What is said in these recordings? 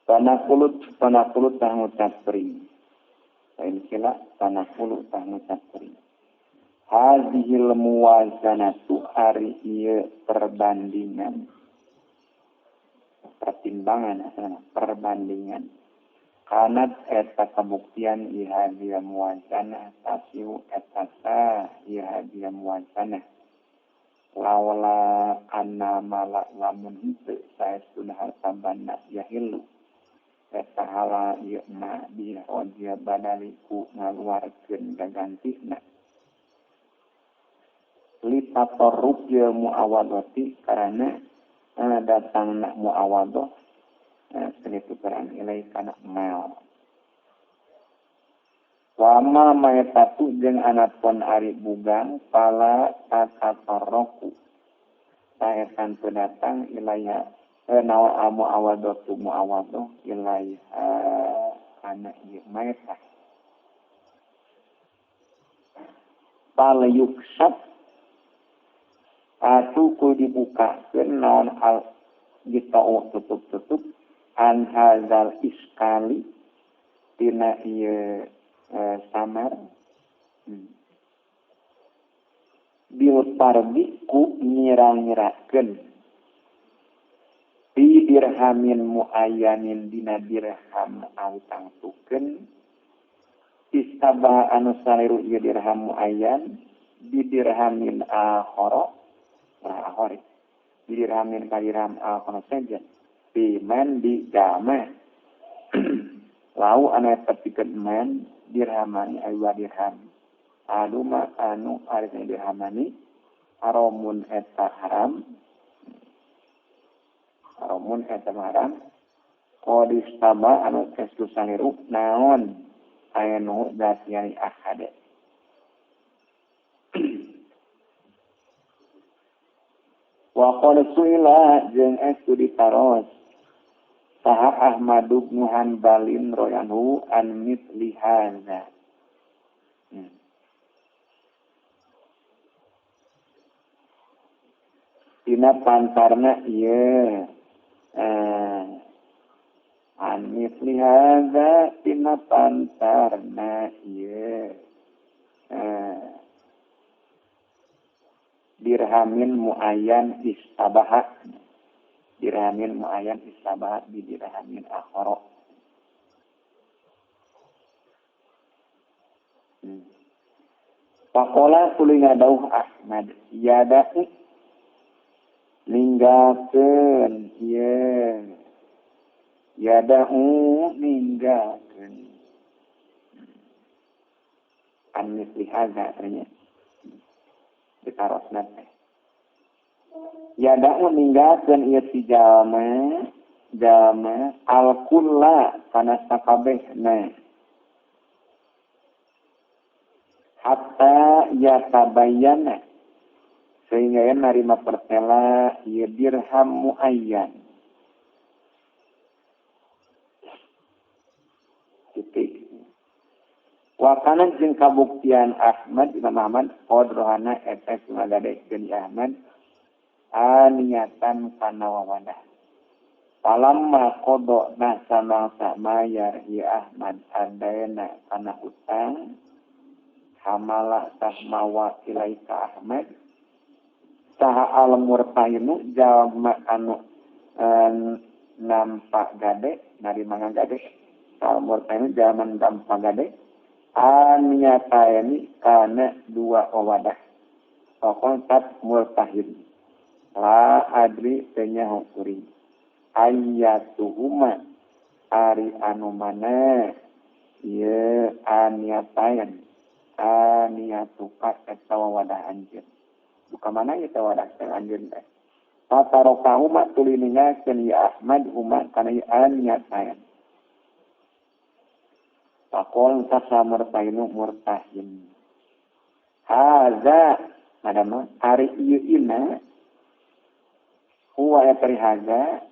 Panakulut tah ngucap pring. Lain kila panakulut tah ngucap pring. Hazihil muwazanatu ari ieu perbandingan. Pertimbangan perbandingan. Kanat eta kabuktian ihadiya muwazanah tasiu etasa ihadiya muwazanah. Lawala anna malak lamun henteu saestuna harta banda yahilu. Eta hala ieu na dia odia badaliku ngaluarkeun gagantina. Litatorruk ya muawadoti karena datang nak muawadoh seni tukeran ilai kana mal. Wama maetatu jeung anapun ari bugang pala tatatorroku saetan pendatang ilaiha nawa muawadotu muawadoh ilaiha kana ieu maetah. Pala yuksab atu ku dibukakeun naon al ditau tutup-tutup an hadzal iskali tina ieu samar bil pardi ku nyirang-nyirakeun di dirhamin muayyanin dina dirham angtang tukeun istabah anu saliru ieu dirham muayyan di dirhamin akhara ahori dirhamin kalirham akhara saja piman di jama lau anu tepikeun man dirhamani aywa dirham aduma anu arina dirhamani haramun eta haram qadis taba anu kestu saliru naon anu datiani ahade. Wa qala suila jeung estu ditaros saha Ahmad bin Hanbalin royanhu an mithli hadza. Tina pantarna ieu an mithli hadza tina pantarna ieu dirhamin muayyan istabahat di dirhamin akhara. Faqala kuli ngadauh Ahmad yada'i ninggalkeun ieu yada'u ninggalkeun an misli hadza artinya ditarosna teh yada'u ninggalkeun ieu si jalma al-kulla kana sakabehna hatta yatabayyana sehingga yang narima pertela ieu dirham muayyan titik. Wakana jeung kabuktian Ahmad Imam Ahmad qadrohana eta ngagadikeun Ahmad niatan kana wawadah. Palamma qadona sama ya Ahmad adaina kana utang hamala sahmawa ilaika Ahmad saha al-murtahinu jalma anu nampak gade narima ngagade al-murtahinu jalma nampak gade nyataini kana dua wawadah fakontat murtahin la adri tenya hukuri ayatuhuma ari anu mana ye aniatayan aniatuka eta wawadah anjeun buka mana eta wawadah anjeun teh tatarokahuma tuliningakeun ya Ahmad huma kana aniatayan Pakol kasa murtahin. Haza, madama, hari ieu ina, huwa etari haza,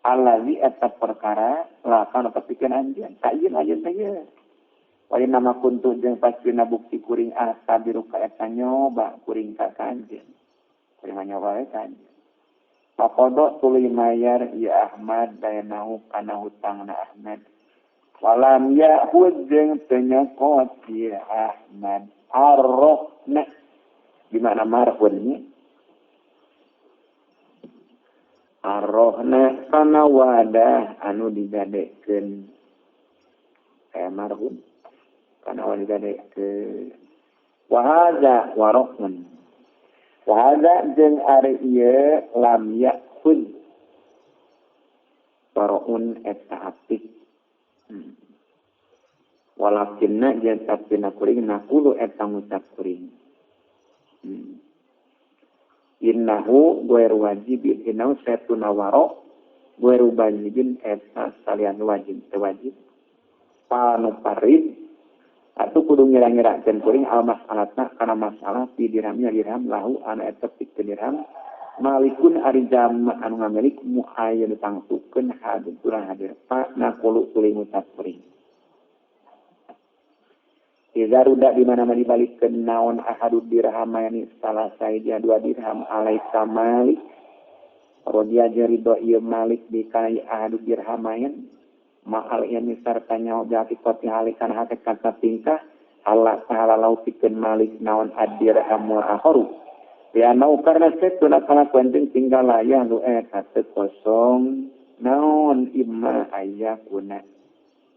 alawi eta perkara, lakan kepikeun anjeun. Kain anjeun teh. Wali nama kuntu jeung pastina bukti kuring asabiru ka eta nyoba kuring ka anjeun. Kuring nyoba ka anjeun. Pakodo tuluy mayar ya Ahmad dayanahu kana hutangna Ahmad. Walam ya'ud jeung teu nyokot ya Ahmad. Arrohna di mana marhunnya? Arrohna kana wadah anu digadekeun marhum kana wadah digadekeun. Wahada warohun. Wahada jeung ari ieu lam ya'ud. Warohun eta apik. Walakinna jeung sapina kuring nakulu eta ngucap kuring. Innahu ghairu wajibin innahu satuna waro ghairu wajibin eta salian wajib teu wajib. Panu parid atuh kudu ngira-ngirakeun kuring al masalahna kana masalah fi dirhamnya dirham lahu ana eta pikeun dirham malikun ari jama anu ngamilik muayyan tangtukeun hadir turang hadir pa naqulu tuluy ngucap kuring. Iza ruda di mana-mana dibalikkeun naon ahadud dirhamayani salah saeja dua dirham alaika malik. Rodia jarido ieu malik dikai ahadud dirhamayan ma'al yani sartanya jati koti halikan hakikat tingkah Allah ta'ala lau pikeun malik naon ad-dirham wa akharu. Ya nau karena setuna kana kuenting tinggal layah lu eta teu kosong naon imma ayakuna.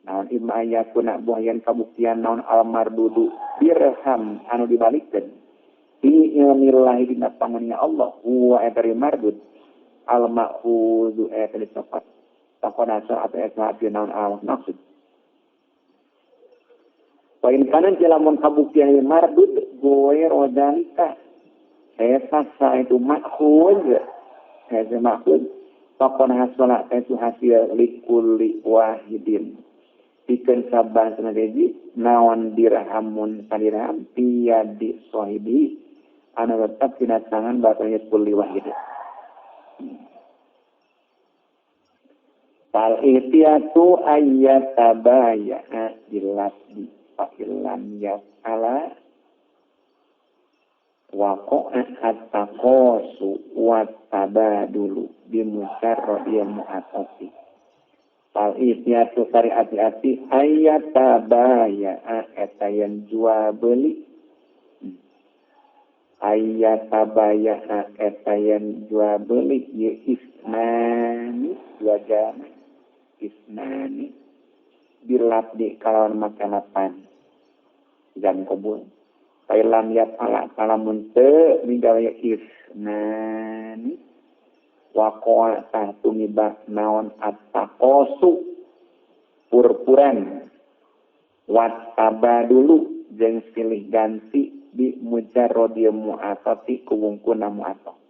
Naon imma ayakuna buayan kabuktian naon almardudu dirham anu dibalikkeun. Fi ilmillahi dina panganingan Allah huwa etari mardud al-ma'khudhu eta dicopot. Takona saat esat naon al maksud. Poin kanan jelamun kabuktian mardud goe rodalika. Esa sa itu makhud. Esa makhud. Takona hasola itu hasil likulli wahidin. Pikeun saban sanadeji naon dirhamun sadirham piyadi sahibi anu tetap dina tangan batanya kulli wahidin. Fal ihtiyatu ayyatabaya'a bilafdi fa'ilam yas'ala waqa'a at-taqasu wat-tabadulu bimusarrodiyah mu'atasi. Fal ihtiyatu sari hati-hati ayyatabaya'a etayan jual beli. Ayyatabaya'a etayan jual beli ya isnani dua jama. Isnani bilabdi kalawan makanapan jam kobul pailam yat ala kalamun te minggawa isnani waqoa satu mibah naon at-taqosu purpuran wat-tabadulu jeung silih ganti di mujarrodiyah mu'atati kuwungkuna mu'atok.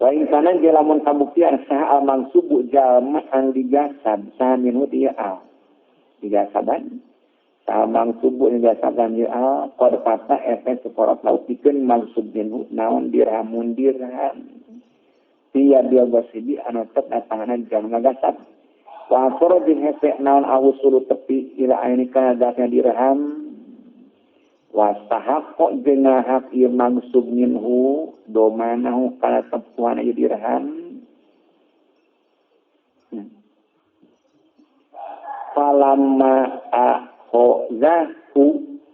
Wain kanan jelamun kabuktian saha al-mansubu jalma ang digasab saha minhu dia al. Digasaban. Saha mansubu digasaban dia al. Kod patah efek sekorot lautikeun mansub minhu naon dirhamun dirham. Dia gosibi anu tet datanganan jalma gasab. Wa asoro jeung hese naon awusulu tepi ila aini kana datnya dirham. Wastahaqo jeung hak ieu mansub minhu domanahu kana tepuan ieu dirham. Falamma akhozahu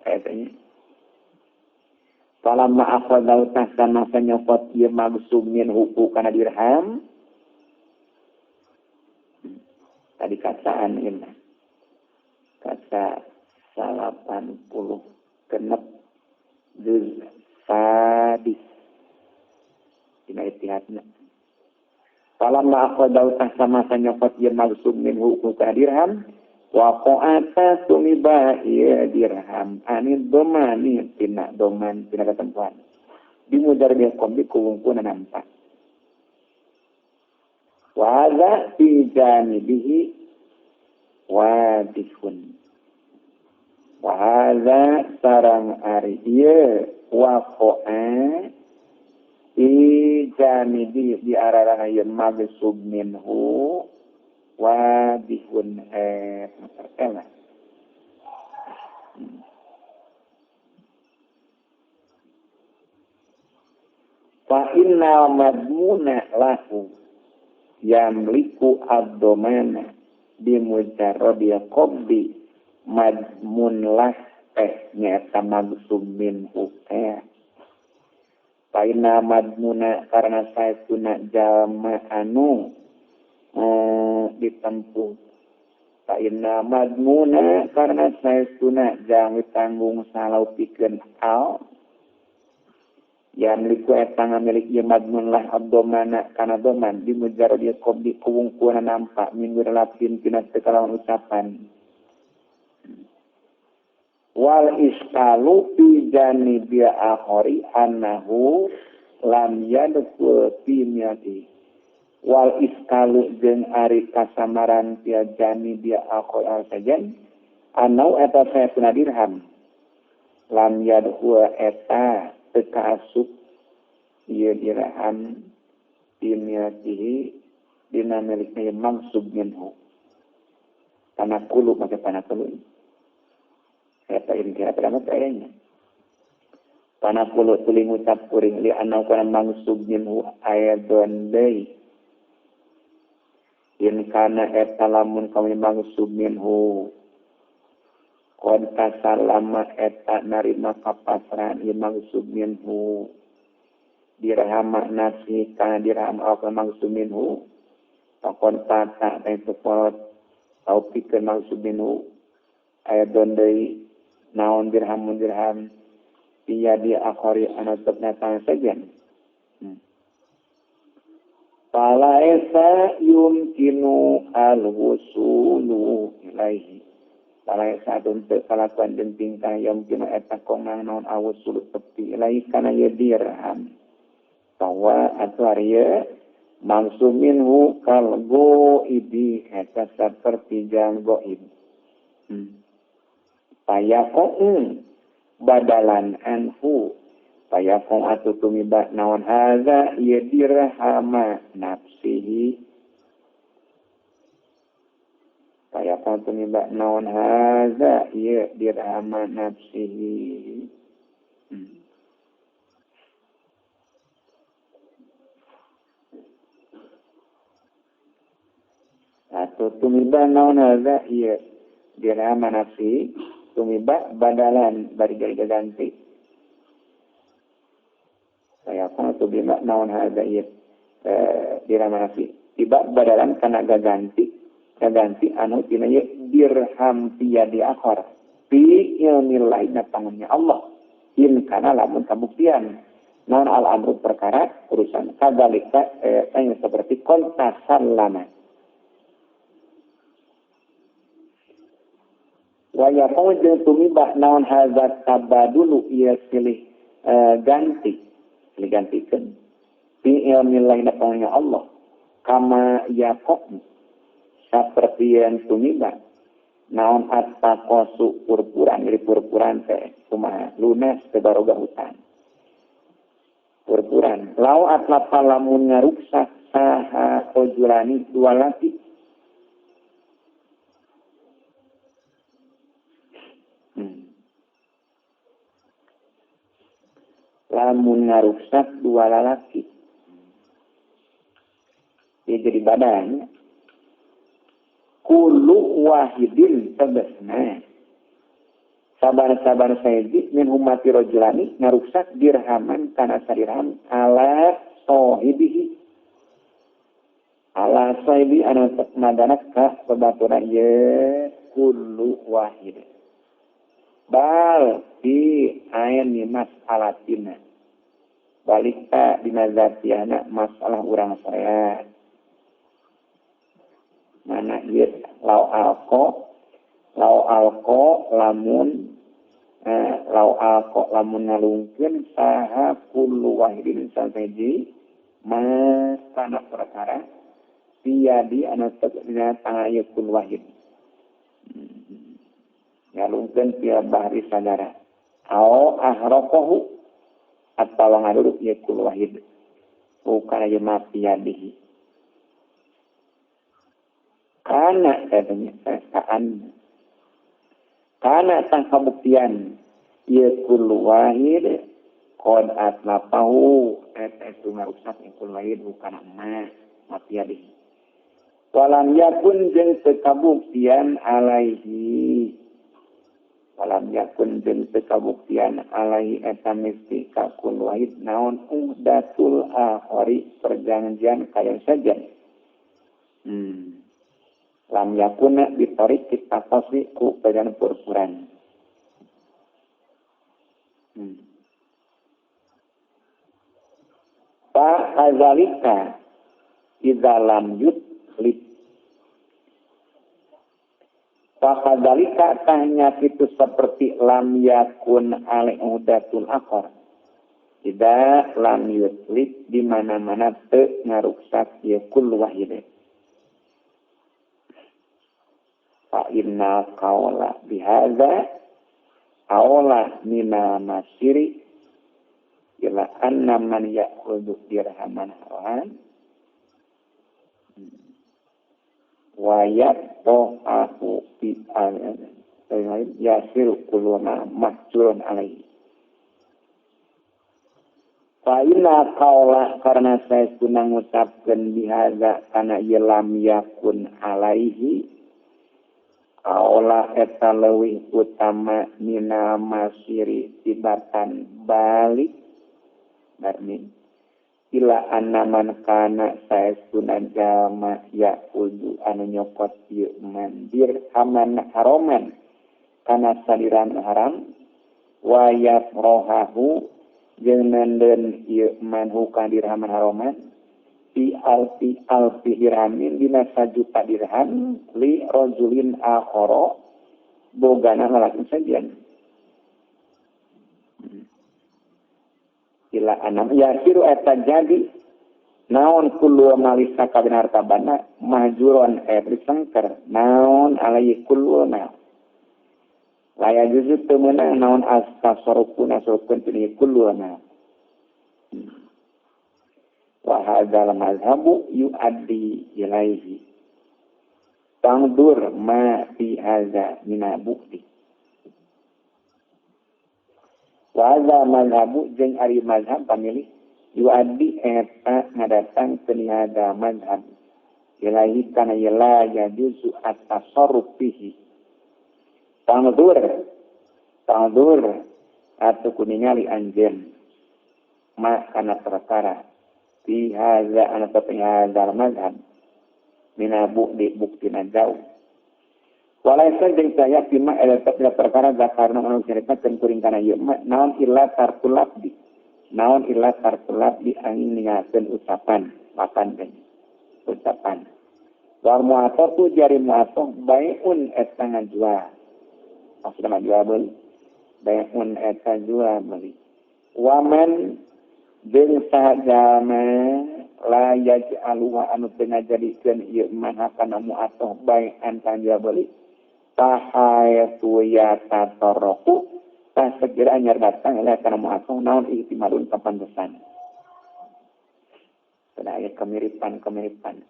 katanya. Falamma akhozahu tasana sanyokot ieu mansub minhu kana dirham. Tadi kataan ini. Kata 80 genep juz sadis dina itihadna. Falamma aqadau sama sanyokot ieu maksud minhu ku dirham wa qa'ata sumiba ieu dirham anid domani tina doman tina ketempuan dimudar dia kombi kuwungkuna nampak wa hadza fi janibihi wadihun. Wahada sarang ari ieu waqa'a ijanibi di ararana ieu magsub minhu wadihun terkena. fa inna madmuna lahu yamliku ad-domana bimujarradi qabdi madmun lah nyata magsum min hukaya paina madmuna karena saya tuna jalma anu ditempuh paina madmuna karena saya tuna jangan tanggung salau pikeun al yang liku etang milik ieu madmun lah abdomana kana doman di mujarrad qabdi kuwungkuana nampak minggu lapin tina sekalawan ucapan wal iskalu fi janibi akhari annahu lam yadkhul fi miyati wal iskalu jeung ari kasamaran ti janibi akhari al-sajan anau eta saytuna dirham lam yadkhul eta tekasuk ieu dirham fi miyatihi dina milikna mangsub minhu tanakulu make tanakulu eta ini kira terang kayaknya. Panah kulo tuling ucap kuring li anau kana mangsub minhu ayadun day. In kana eta lamun kami mangsub minhu. Qad tasallama eta narima kapasrahan ieu mangsub minhu. Dirham nasi kana dirham apa mangsub minhu. Pakon tata dan sepot tau pikeun mangsub minhu ayadun day. Naon dirham dia di akhari anatubna tangan saja. Fala esa yumkinu al-wusulu ilaihi. Fala esa untuk kalakuan dan tingkah yumkinu eta kongang naon al-wusulu tepi ilaihi kana ya dirham. Bahwa atau arya mangsuminhu kal go'ibi eta seperti jang go'ib. Payakong badalan anhu payakong atau tumiba naon haza ia dirhama nafsihi payakong tumiba naon haza ia dirhama nafsihi atau tumiba naon haza ia dirhama nafsihi tumiba badalan bari ganti saya pun tumiba naon hadza ieu diramanasi tiba badalan kana gaganti anu tina ieu dirham di akhir fi ilmillah na tangannya Allah in kana lamun kabuktian naon al amru perkara urusan kadalika seperti konta sallama waya pawajeng tumiba naon hazat tabadulu ia silih gantikeun fi ilmillah na Allah kama yaqom saperti yang tumiba naon at-taqasu purpuran dari purpuran teh kumaha lunas teh baroga hutan purpuran lau atlapa lamun ngaruksak saha ojulani dua laki lamun ngaruksak dua lalaki dia jadi badan kullu wahidin tabasna sabar sayyidi min ummati rajulani ngaruksak dirhaman kana sadirham ala sahibihi anu madana ka babatuna ye kullu wahid bal di ayan mas alatina balik ka dina zatiana masalah urang saya mana ieu lau alko lamun ngalungkeun saha kullu wahidin sabeji mas kana perkara tiadi anu tegna tangaya kullu wahid ngalungkeun pia bahri sadara au ahraqahu atau ngaduruk ya kullu wahid bukan aja mati yadihi karena katanya karena tang kabuktian ya kullu wahid Qad atlapahu eta ngarusak ikul lain bukan emak mati adi. Walam yakun jeung teu kabuktian alaihi. Walam yakun jeung teu kabuktian alaihi eta mesti ka kul wahid naon uhdatul akhari perjanjian kaya saja. Lam yakuna bitarik kita pasti ku perjanjian purpuran. Fa azalika idza lam yutlib. Fa azalika tanya itu seperti lam yakun alai udatul akhar. Idza lam yutlib di mana-mana teu ngaruksak ya kul wahid. Fa inna qawla bihadza awla mina masiri ila anna man ya'khudhu dirhaman haram wa yaqahu fi yasiru kuluna mahjurun alaihi. Fa inna qawla karena saya sunang ngucapkeun bihadza kana lam yakun alaihi qawla eta leuwih utama mina masiri tibatan balik Darmin ila anaman kana saestunan jalma ya udu anu nyokot ieu mandir haman haroman kana saliran haram wa yafrohahu jeung nenden ieu manhu ka dirhaman haroman fi alfi dirhamin dina 1 juta dirham li rajulin akhara bogana lalaki sajian. Ila anam yasiru eta jadi naon kullu malisa kabin hartabana mahjuron disengker naon alai kullu na laya juzu teu meunang naon astasarufuna sarufkeun tini kullu na wa hadzal mazhabu yuaddi ilaihi tangdur ma fi hadza min bukti. Waza mazhabu jeung ari mazhab pamilih yuaddi eta ngadatang penihada mazhab ilahi kana la yajuzu at-tasarruf fihi tangdur atau kuningali anjeun ma kana perkara fi hadza ana penihada mazhab minabu di bukti najau walaisa jeung saya bima eta perkara zakarna anu ceritakeun kuring kana ieu naon illa tarkul labdi angin ningakeun ucapan makan teh ucapan war mu'athatu jari mu'athah bai'un eta ngajual maksudna ngajual beli bai'un eta jual beli waman jeung sajama la yaj'aluha anu teu ngajadikeun ieu manha kana mu'athah bai'an kana jual beli tahayatu ya tatarruku tak segera anyar datang oleh karena mu'athah naon ihtimalun kapantesan. Pada ayat kemiripan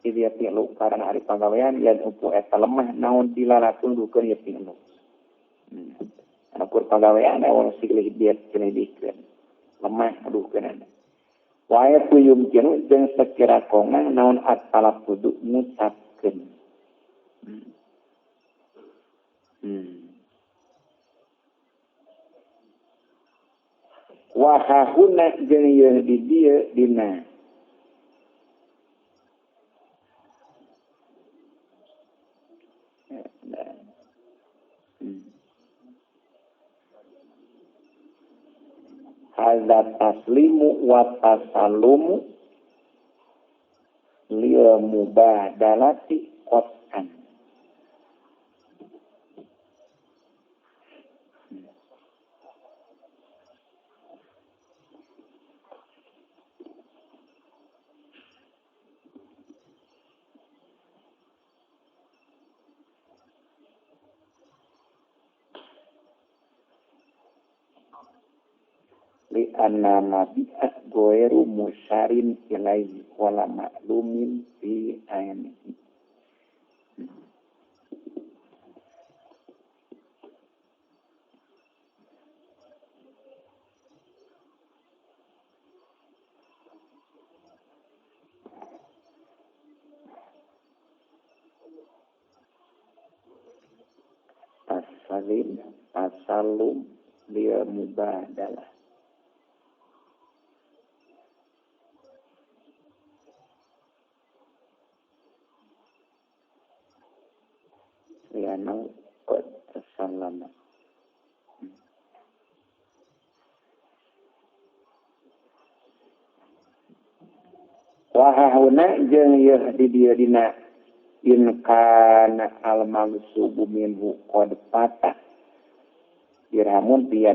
idia tilu karena hari pagawean yan upu eta lemah naon dilalatun dukeun ieu tilu. Anu kur pagawean awal silih dia cenah dikeun. Lemah dukeun. Wa ayatu yumkinu jeung sekira kongang naon at-talab kudu ngucapkeun. Wahahuna jeung ieu di dieu dina hadza taslimu wa tasallumu lil mubadalati qatan. Li anna mabi'ah goeru musyarin ilaihi wala ma'lumin fi ainihi. lazim tasallum dia mubadalah. Lianau qad tasallama. Wahahuna jeung ieu di dieu dina in kana al magsubu minhu qad patah dirhamun dia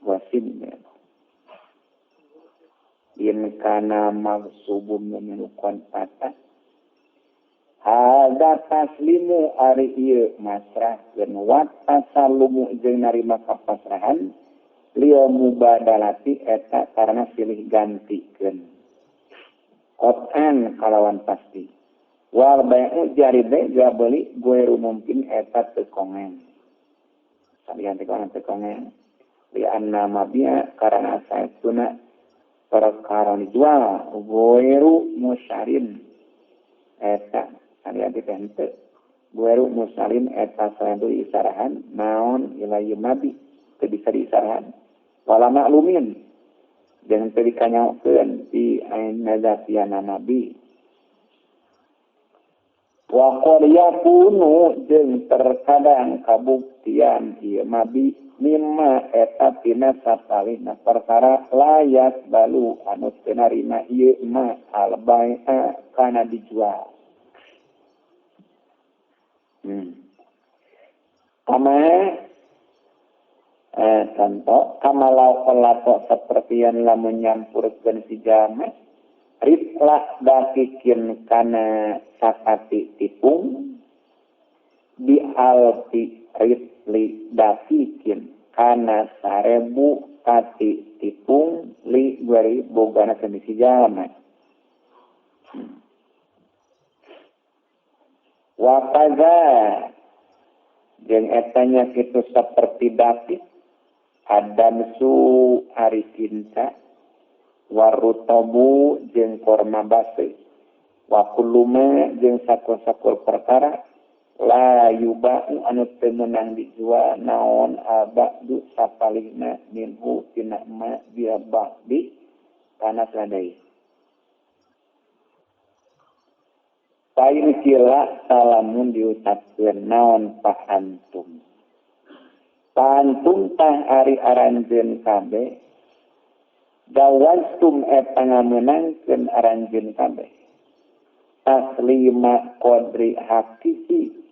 wasim in kana magsubu minhu qad patah ada taslimu ari ieu masrah jeung wa tasallumu jeung narima kapasrahan liya mubadalati eta karena silih gantikeun Qot'an kalawan pasti. Wal bai'u jaride jabeli gueru mungkin eta tekongen. Salian tekongen. Li anna mabia karena saetuna perkara dijual gueru musyarin. Eta salian ditente. Gueru musyarin eta saetu isarahan naon ilayu mabi. Teu bisa diisarahan. Wala maklumin. Jangan terikanyaukeun di ain nazatiana nabi. Wa qad yakunu jeung terkadang kabuktian ieu nabi mimma eta tina sapalihna perkara layas balu anu teu narima ieu ma al bai'a kana dijual. Contoh, kamalau kolato seperti yang lamun nyampurkeun si jama, ritlah dakikin kana sakati tipung, di alti ritli dakikin kana 1000 kati tipung li guari bogana seni si jama. Wakaza jeung etanya kitu seperti dakik adamsu ari cinta warutobu jeung korma base wa kuluma jeung sakur-sakur perkara la yuba'u anu teu meunang dijual naon abadu sapalihna minhu tina ma dia ba'di kana sadai pain kila salamun diucapkeun naon pahantum pantum tah ari aranjeun kabeh dawastum eta ngameunangkeun aranjeun kabeh taslima qadri haqiqi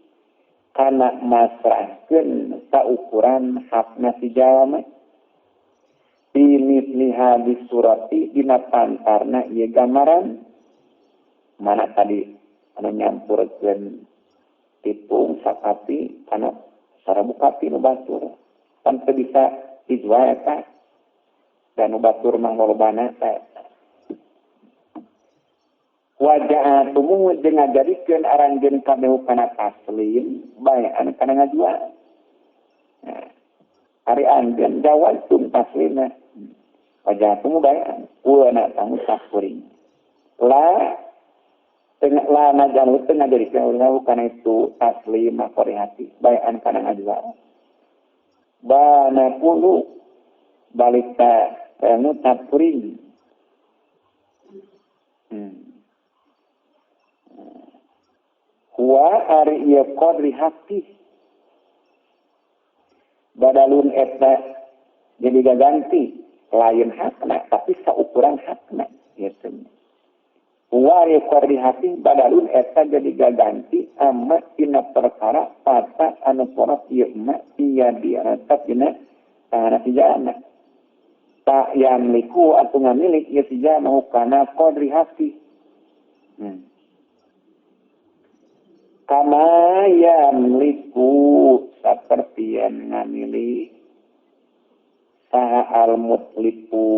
kana masrahkeun saukuran hakna si jalma ini hadis surati dina pantarna ieu gambaran mana tadi anu nyampurkeun tipung sakati kana sarabu kapi nu batur tanpa bisa dijual eta dan nu batur manggolobana eta wajah tumu jeung ngajarikeun aranjeun kabeh kana taslim baean kana ngajual ari anjeun jawal tum taslimna wajah tumu baean ueuna tamu sakuring la lana jalu tengah dari kau karena itu taslim makori hati bayan kana ngajual bana pulu balita anu tapring huwa ari ieu qadri hati badalun eta jadi gaganti lain hakna tapi saukuran hakna gitu. Wari qadri hati badalun eta jadi gaganti amma tina perkara pata anu porot ieu ma iya dia tina tangan si jana tak yang liku atau ngamilik ieu si jana kana qadri hati kama yang liku seperti yang ngamilik saha al mutlipu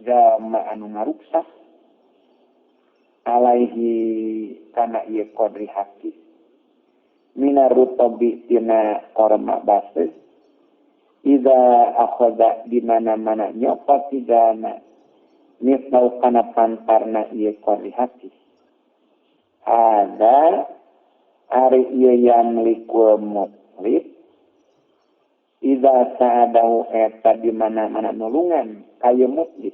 jama anu ngaruksak alaihi kana ieu qadri haqi minarutabi tina korma base iza akhadha di mana-mana nyopot tidana misal kana pantarna ieu qadri haqi ada ari ieu yang likul mutlib Idza sa'adahu eta di mana-mana nulungan kayu mutlik.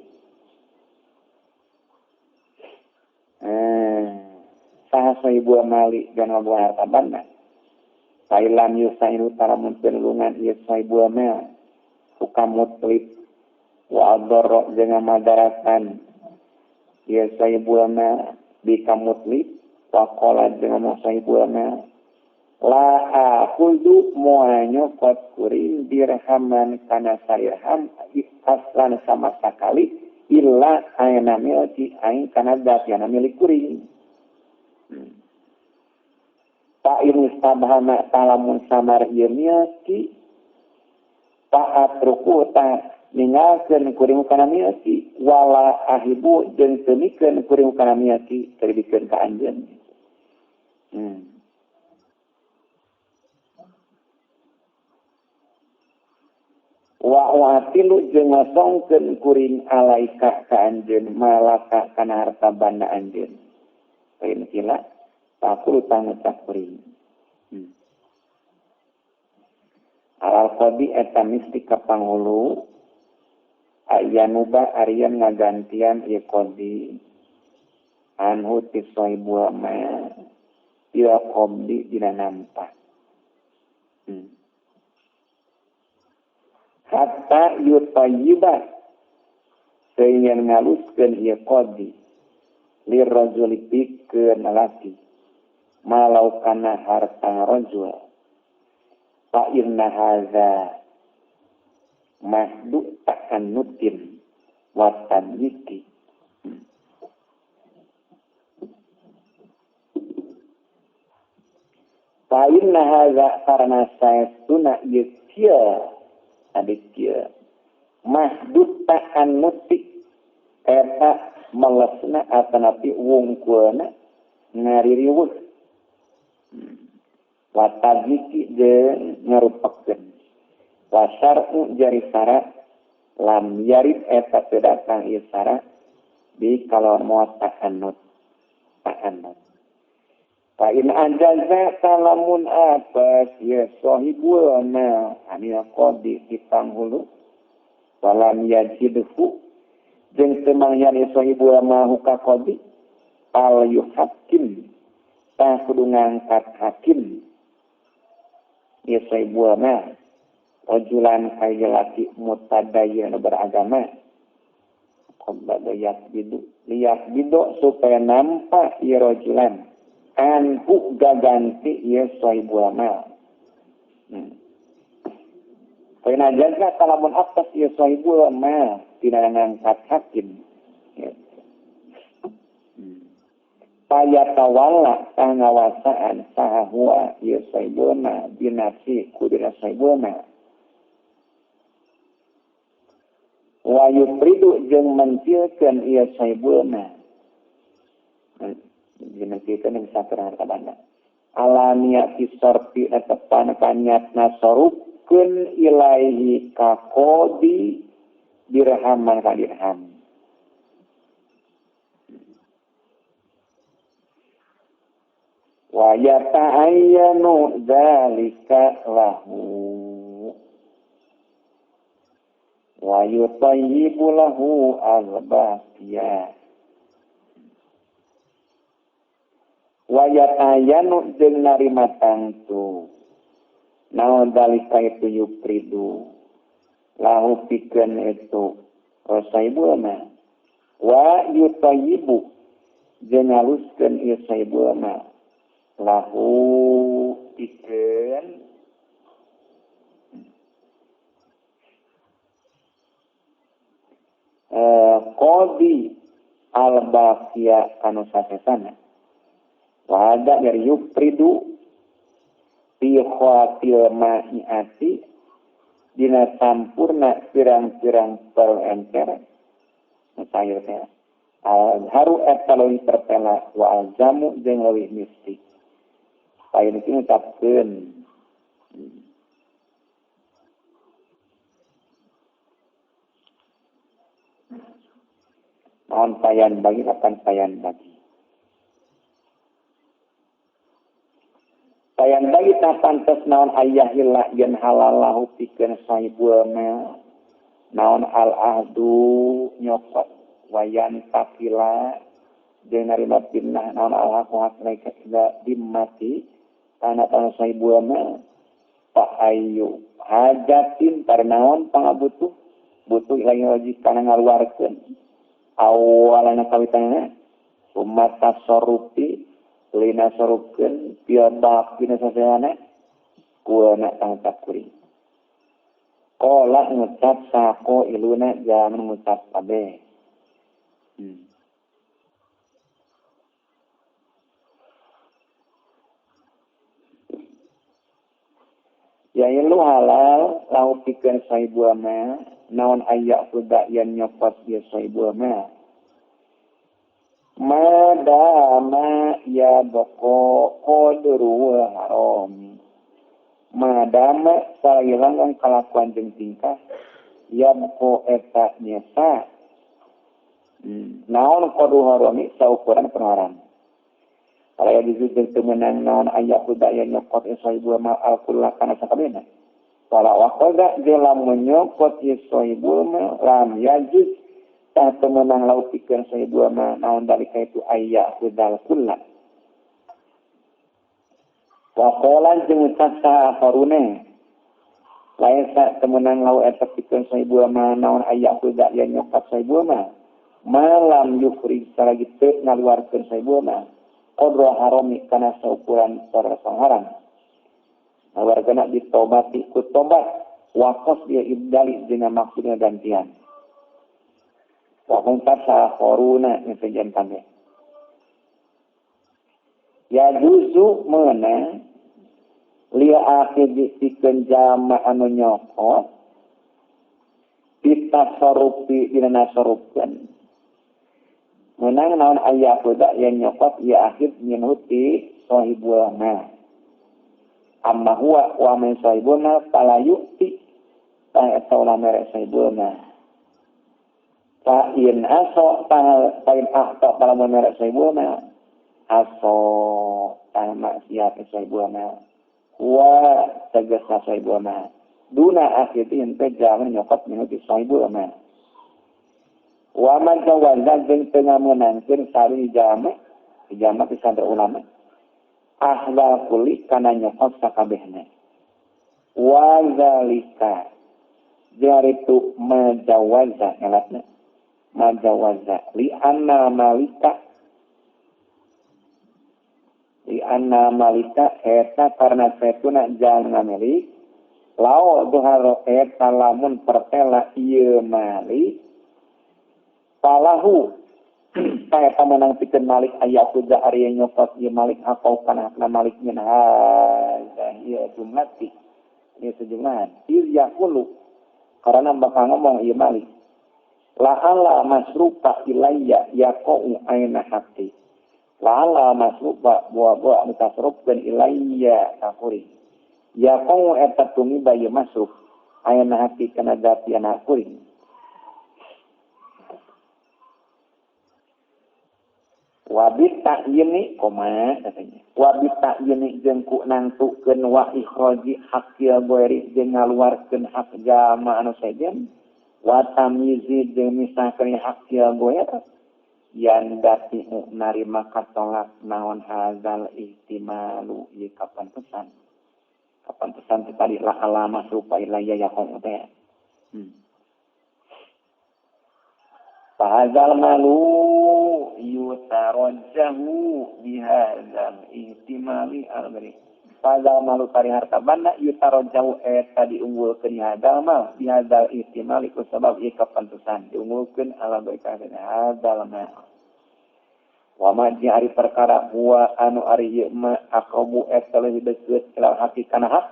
Saha ibu mali dan wabu harta banda. Thailand yusainu taramun penulungan ieu ibu mel. Suka mutlik wa adoro jeung madaratan. Ieu ibu mel bikamutlik wa qala jeung ibu mel. La akhudhu mu'anyokot kuring dirhaman kana sarirham aslan sama sekali illa ayana milki aing kana dat yana milik kuring. Pak ini sabhana talamun samar ieu milki taat ruku ta ninggalkeun kuring kana milki wala ahibu jeung teu mikeun kuring kana milki terbikeun ka anjeun. Wa watilu jeung ngosongkeun kuring alaika ka anjeun malaka kana harta banda anjeun. Lain kila takul tangucap kuring. Alal qadi eta mesti ka panghulu ayanuba arian ngagantian ieu qadi anhu tisaibu ma ila qadi dina nampa. Hatta yutayyiba sehingga ngaluskeun ieu qadi lirrajuli pikeun lalaki malau kana harta rajul fa inna hadza mahdu takannutin wa tadiki. Fa inna hadza karana saestuna ieu kieu adikya mahdud takannuti eta melesna atanapi wungkulna ngaririweuh watadiki jeung ngarupakeun wasar'u jari syarat lam yarid eta teu datang ieu syarat di kalawan moal takannut. Fa in ajaza kalamun apa ya sahibul ma anil qadi dipanghulu walam yajidhu jeung teu mangyan sahibul ma huka qadi al yuhakim ta kudu ngangkat hakim ya sahibul ma rajulan kailati mutadayyin beragama qad liyak bidu supaya nampak ya rajulan anku gaganti ya sahibul amal. Karena jaga kalamun atas ya sahibul amal tidak ngangkat hakim. Payatawala pangawasaan sahwa ya sahibul amal binasi kudina sahibul amal. Wa yufridu jeung menciekeun ya sahibul amal. Dinasikan yang sakra harta banda. Alania kisarti netepan kanyatna sorupkeun ilaihi ka qadi dirhaman ka dirham. Wa yata'ayyanu dzalika lahu. Wa yutayyibu lahu al-baqiyah. Wayat ayanu jeung narima tangtu naon dalika itu yupridu lahu pikeun itu saibulna wa yutayyibu jeung ngaluskeun ieu saibulna lahu pikeun qadi al-baqiya anu sasesana. Wada dari yupridu fi khawatil ma'iati dina sampurna pirang-pirang perenter sayur teh haru eta leuwih terpela wa aljamu jeung leuwih mistik paeun iki ngucapkeun naon payan bagi kapan payan bagi. sayang bagi tak pantas naon ayah hilah yen halalahu pikeun saibul ma naon al ahdu nyokot wayan takila jeung narima pinnah naon al haq laika dimati tanah saibul ma pa ayu hajatin tarnaon pangabutuh butuh lagi wajib kana ngaluarkeun awalana kawitanana umat tasarupi lina sarupkeun piambak dina saseana kuana tangkap kuring qala ngucap sako iluna jangan ngucap kabeh ya ilu halal lau pikeun saibul ma naon aya kuda yang nyopot dia saibul ma madama ya boko kodru haram madama sarayang kalakuan jeung tingkah ya boko eta nyata naon kodru haram saukuran penharam aya dijujur teu meunang naon aya kuda yang nyokot saibul ma alkullah kana sakabehna wala waqada jelam menyokot saibul ma lam yajuz tak temenang laut pikeun saibul ma naon dalika itu ayya hudal kullah wa qala jeung tasa harune lain tak temenang laut eta pikeun saibul ma naon ayya huda yang nyokot saibul ma malam yukri salagi teu ngaluarkeun saibul ma qadra harami kana saukuran sareng haram ngaluarkeun ditobati ku tobat waqas dia ibdali dengan maksudnya gantian wahum tasa koruna ngepejan kami. Ya juzu mana lia akhir disikan jama anu nyokot kita sarupi dina nasarupkan. Menang naon ayah kuda yang nyokot ya akhir nyenuti sahibul ma. Amma huwa wa min sahibul ma fala yukti ta etaulah merek sahibul ma. Fa'in aso fa'in ahta kalau merek saibul ma aso tang maksiat saibul ma wa tegasa saibul ma duna akhirin teh jangan nyokot minuti saibul ma wa man tawazzal jeung teu ngameunangkeun sari jama pisan ulama ahla kuli kana nyokot sakabehna wa zalika jaritu majawaza ngalatna majawaza li anna malika eta karena setuna jangan ngamili lao duharo eta lamun pertela ieu malik palahu eta menang pikeun malik aya kuda ari nyopot ieu malik atau kana malik min hadza ieu jumlati ieu sejumlah il yaqulu karena bakal ngomong ieu malik la'ala masrupa ilayya yaqa'u aina hati la'ala masrupa buah-buah mutasrupkan ilayya kakuri yaqa'u eta tumiba ya masruf aina hati kana dati anak kuring wabit ta'yini koma katanya wabit ta'yini jeung ku nangtukeun wa ikhraji haqqil ghairi jeung ngaluarkeun hak jama anu sejen wa tamyizi jeung misahkeun hak ya goer yang dati narima katolak naon hazal ihtimalu ieu kapan pesan tadi la alama supa ilayya yaqum teh fahazal malu yutarajjahu bihadzal ihtimali al-gharib fahazal malu tari harta banda yutarajjahu eta diunggulkeun hadal mal bihadzal ihtimali ku sabab ieu kapantesan diunggulkeun ala baika hadal mal wa ma ari perkara huwa anu ari ieu ma aqrabu eta leuwih deukeut ila hati kana hak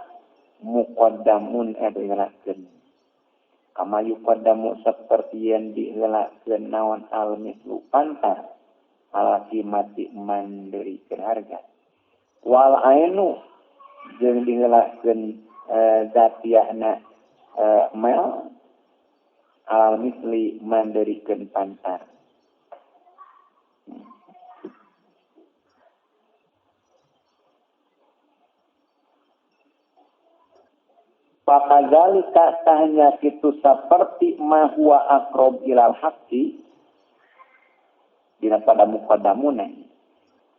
muqaddamun eta diheulakeun kama yuqaddamu saperti yang diheulakeun naon al-mislu pantar ala qimati manderikeun harga wal ainu jeung diheulakeun zatiahna mal al-misli manderikeun pantar Pakadzalika tanya kitu seperti ma huwa aqrab ilal haqqi dina pada muqaddamuna.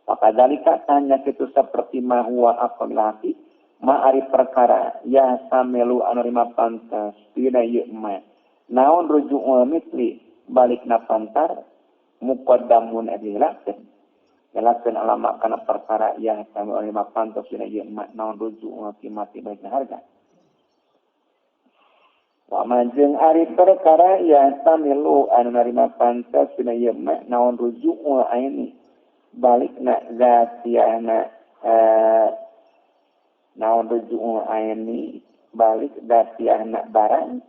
Pakadzalika tanya kitu seperti ma huwa aqrab ilal haqqi ma ari perkara ya samelu anu lima pantas dina ieu ma. Naon ruju'ul misli balikna pantar muqaddamun adilakeun. Jelakeun alama kana perkara ya samelu anu lima pantas dina ieu ma naon ruju'ul qimati baik harga. Wa majeng ari perkara ya tamilu anu narima pantas dina ieu mah naon ruju'u aini balikna zatiana naon ruju'u aini balik zatiana barang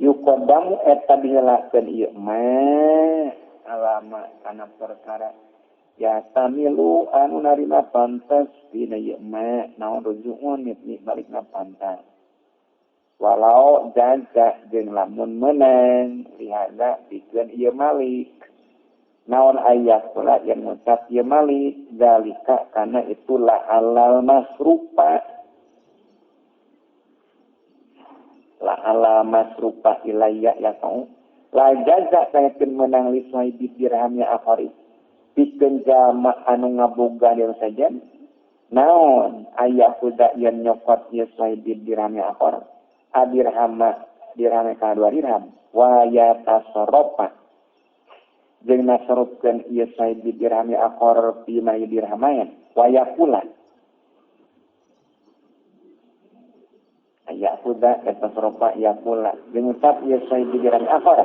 yuqaddamu eta diheulakeun ieu mah alama kana perkara ya tamilu anu narima pantas dina ieu mah naon ruju'u nitni balikna pantas. Walau jaga jeung lamun menang lihada pikeun ieu malik naon aya pula yang ngucap ieu malik zalika kana itulah alal masrupa la alal masrupa ilayya ya kau la jaga kayakeun menang li sahib dirhamnya akhari pikeun jama anu ngaboga dia saja naon aya kuda yang nyokot ieu sahib dirhamnya akhari dirham kana 2 dirham wa yatasarrafa jeung nasarupkeun ieu said dirham akhor fi ma dirhamayan wa yaqula ayakuda yatasarrafa yaqula jeung ucap ieu said dirham akhor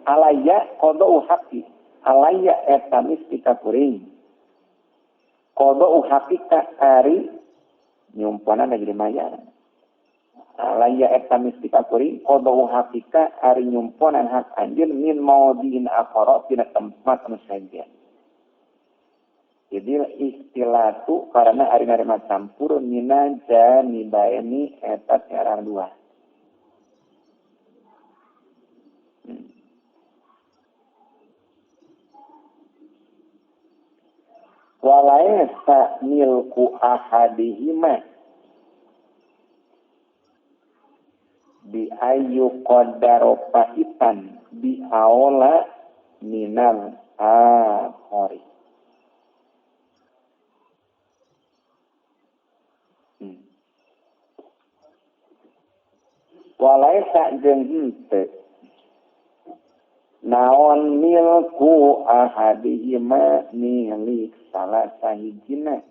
alayya qada'u haqqi alayya eta mistika kuring qada'u haqqika ari nyumpana jadi mayar alaya eta mistika kuring qadau hakika ari nyumponan hak anjeun min maudin akhara tina tempat anu saja. Jadi istilah tu karena ari narima campur mina jani baeni eta cara dua. Walaisa milku ahadihima bi ayu qadaro faitan bi aula minal akhari. Walaisa jeung henteu naon milku ahadihima milik salah sahijina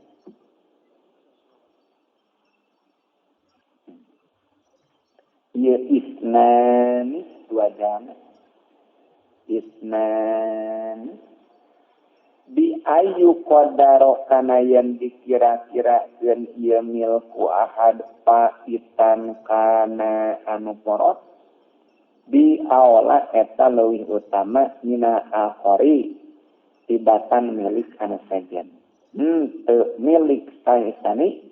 ya isnan dua jam isnan bi ayu qadaro kana yang dikira-kirakeun ieu milku ahad paitan kana anu porot bi awla eta leuwih utama mina akhari tibatan milik anu sajen teu milik saestani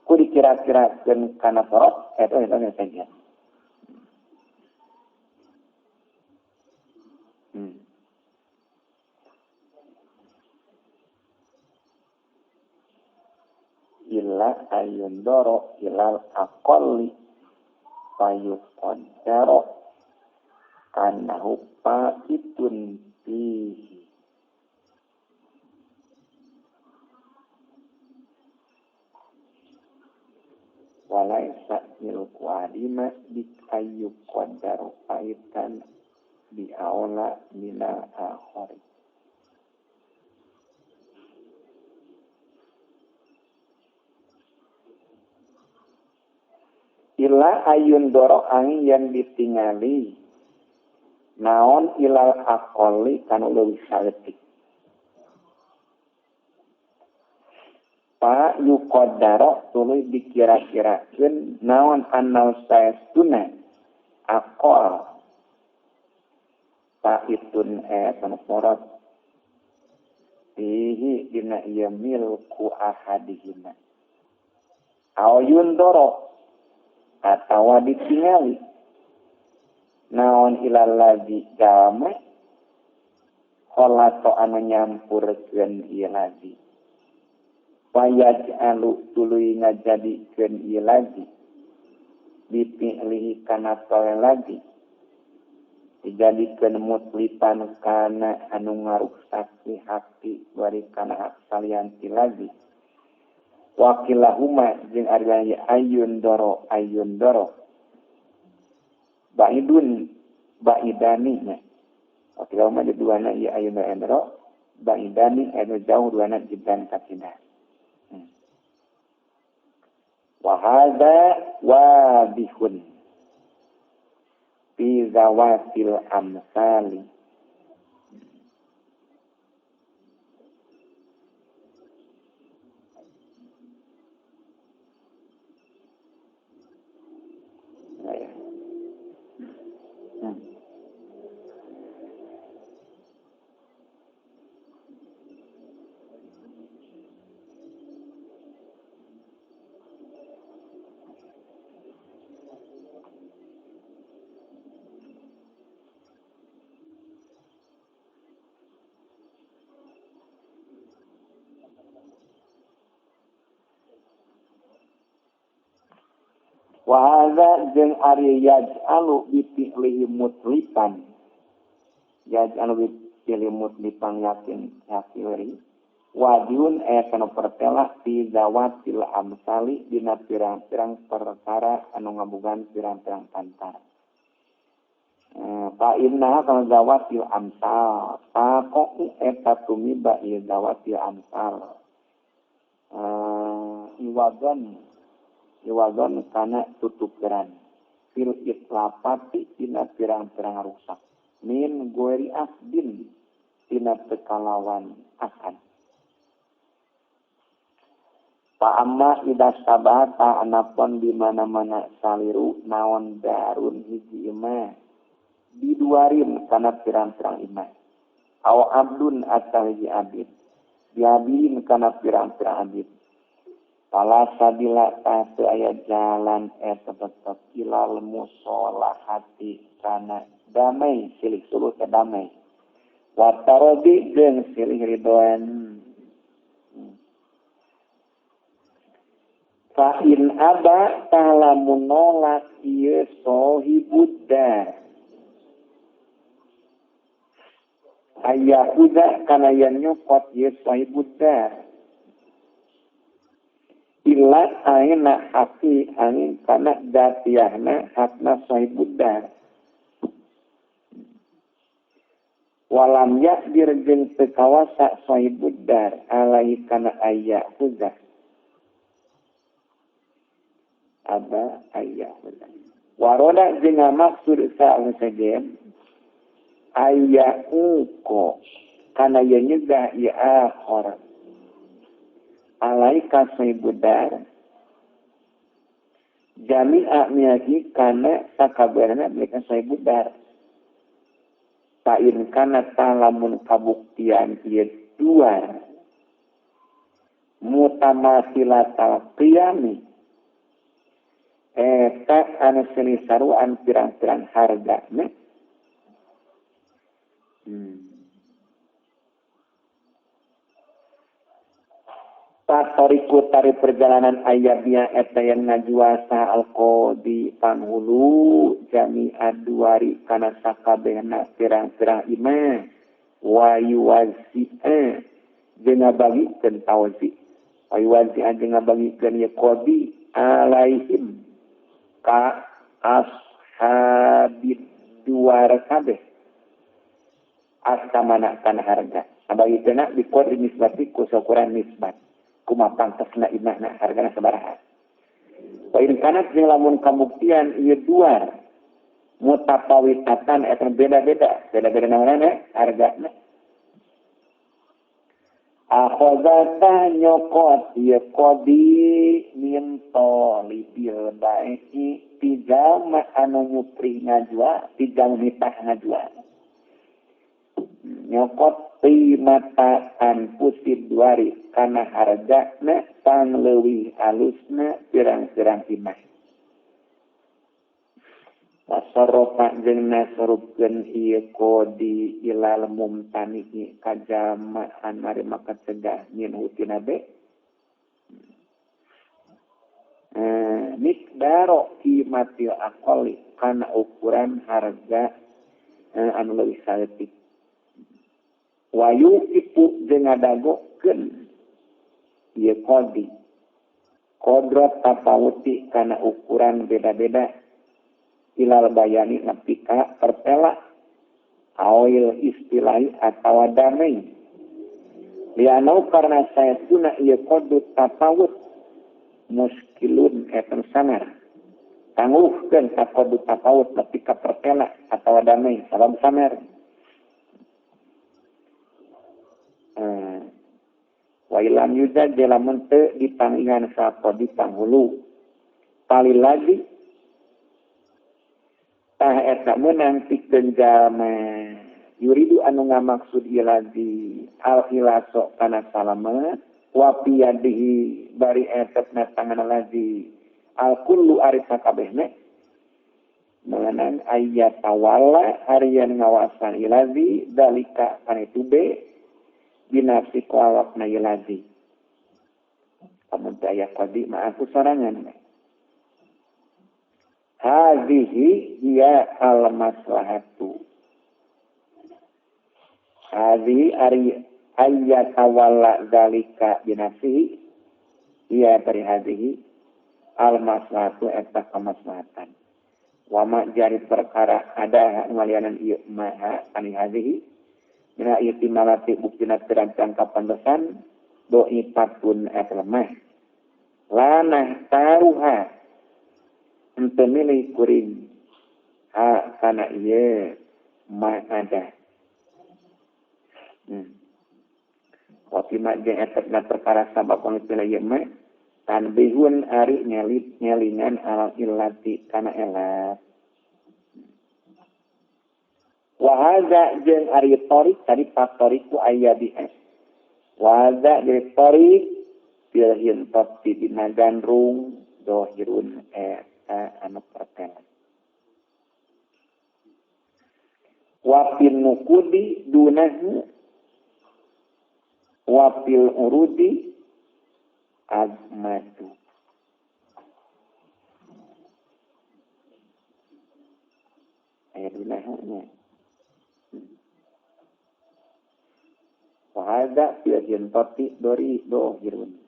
ku dikira-kirakeun kana porot eta anu sajen. Illa ayundoro ilal aqalli fayuqaddaro kanahu fa'itun fihi walaisa milku adima bikayuqaddaro fa'itan bi'aula minal akhari. Ila ayun doro angin yang ditingali naon ilal akoli kanu leuwih saeutik pa yuqaddaro tuluy dikira-kirakeun naon anau saestuna akol pa itun anu porot fihi dina ieu milku ahadihina ayun doro atawa ditingali naon ilal ladzi jalma kholato anu nyampurkeun ieu ladzi payaj'alu tuluy ngajadikeun ieu ladzi dipilih kana pawe lagi dijadikeun mutlipan kana anu ngaruksak hati bari kana hak salianti lagi wakilahuma jeung ari ayun doro baidun baidani nya wakilahuma jadi duana ieu ayun doro baidani anu jauh duana jidan katindah wahada wadihun fi zawatil amsali wahada jeung ari yaj'alu bipilih mutlipan yaj'alu bipilih mutlipan yakin yakiri wadiun kana pertela fi zawatil amsali dina pirang-pirang perkara anu ngabogaan pirang-pirang pantara fa inna kana zawatil amsal taqu eta tumiba ieu zawatil amsal iwadon kana tutukeran fil itlafati dina pirang-pirang rusak min gueri asdin dina tekalawan akan pa amma ida sabata anapun di mana-mana saliru naon darun hiji imah diduarin kana pirang-pirang imah aw abdun atau hiji abid diabin kana pirang-pirang abid pala sabila tatu ayat jalan eta tetep ilal musolahati kana damai silih suluh ke damai watarodi jeung silih ridwan fa in aba talamun nolak ieu sohibudda ayahuda kana yang nyopot ieu sohibudda illa aina haki angin kana datiahna hakna sahibudar walam yakdir jeung teu kawasa sahibudar alai kana ayah huda aba ayah huda waroda jeung maksud saeun sajen ayah uko kana ye nyegah ieu akhir alaika saibudar jami'a miyagi kana sakaberna mereka saibudar ta'in kana talamun kabuktian ieu dua mutamasilatal qiyami eta anu silih saruan pirang-pirang hargana Tatoriku tari perjalanan ayatnya eta yang ngajuasa alqodi panghulu jami aduari kana sakabehna pirang-pirang imah wa yuwazi'a jeung ngabagikeun tawzi wa yuwazi'a jeung ngabagikeun ye qodi alaihim ka ashabid duar kabeh astamana kana harga abagikeunna biqadri nisbati ku saukuran nisbat kuma pantasna imahna hargana sabaraha wa in kana jeung lamun kabuktian ieu duar mutapawitatan eta beda-beda naonana hargana akhazata nyokot ieu qadi min talibil ba'i tijal anu nyupri ngajwa tijal mitah ngajwa nyokot mata pusid duari kana hargana pangleuwih alusna pirang-pirang imah wasorofa jeung nasrupkeun ieu qodi ilal mumtanihi kajamaan mari maka cegah min hutina be Mikdaro kimatil akoli kana ukuran harga anu leuwih saeutik. Wayu ipu jeung ngadagokeun ieu kodi. Kodrot tapawuti kana ukuran beda-beda ilal bayani nepi ka pertela awil istilahi atawa damai. Lianau karena saya tuna ieu kodut tapawut muskilun etan sanar. Tangguhkeun ka kodut tapawut nepi ka pertela atawa damai sabab sanar. Wailam yuda jelamun teu dipanggihan sapa dipanghulu. Pali lagi tah eta meunang pikeun jalma yuridu anu ngamaksud ieu lagi al-hilaso kana salamet wa piyadihi bari etetna tangan lagi al-kullu ari sakabehna meunang ayat tawalla harian ngawasan ilazi dalika kana itu be binafsi kualakna ilazi kamu daya kodi ma'aku sorangan hadhihi hiya al-maslahatu hadhihi ari ayyatawalla dalika binafsihi hiya dari hadhihi al-maslahatu eta kamaslahatan wama jari perkara ada ngalianan ieu maha ani hadhihi mina itimalati buktina terancang kapantesan doi patun et lemah lanah taruha ente milih kuring ha kana ieu ma ada Wapi mak jeung etetna perkara sabab pangitila ieu mah tanbihun ari ngelingan al illati kana elat Wahada jeung ari torik tadi faktoriku aya di es. Wahada jeung torik pilhin tapi dina gandrung dohirun anu pertela. Wapil nukudi dunahu wapil urudi azmatu. Ayat dunahunya. Wahada pilhin tapi dori dohirun.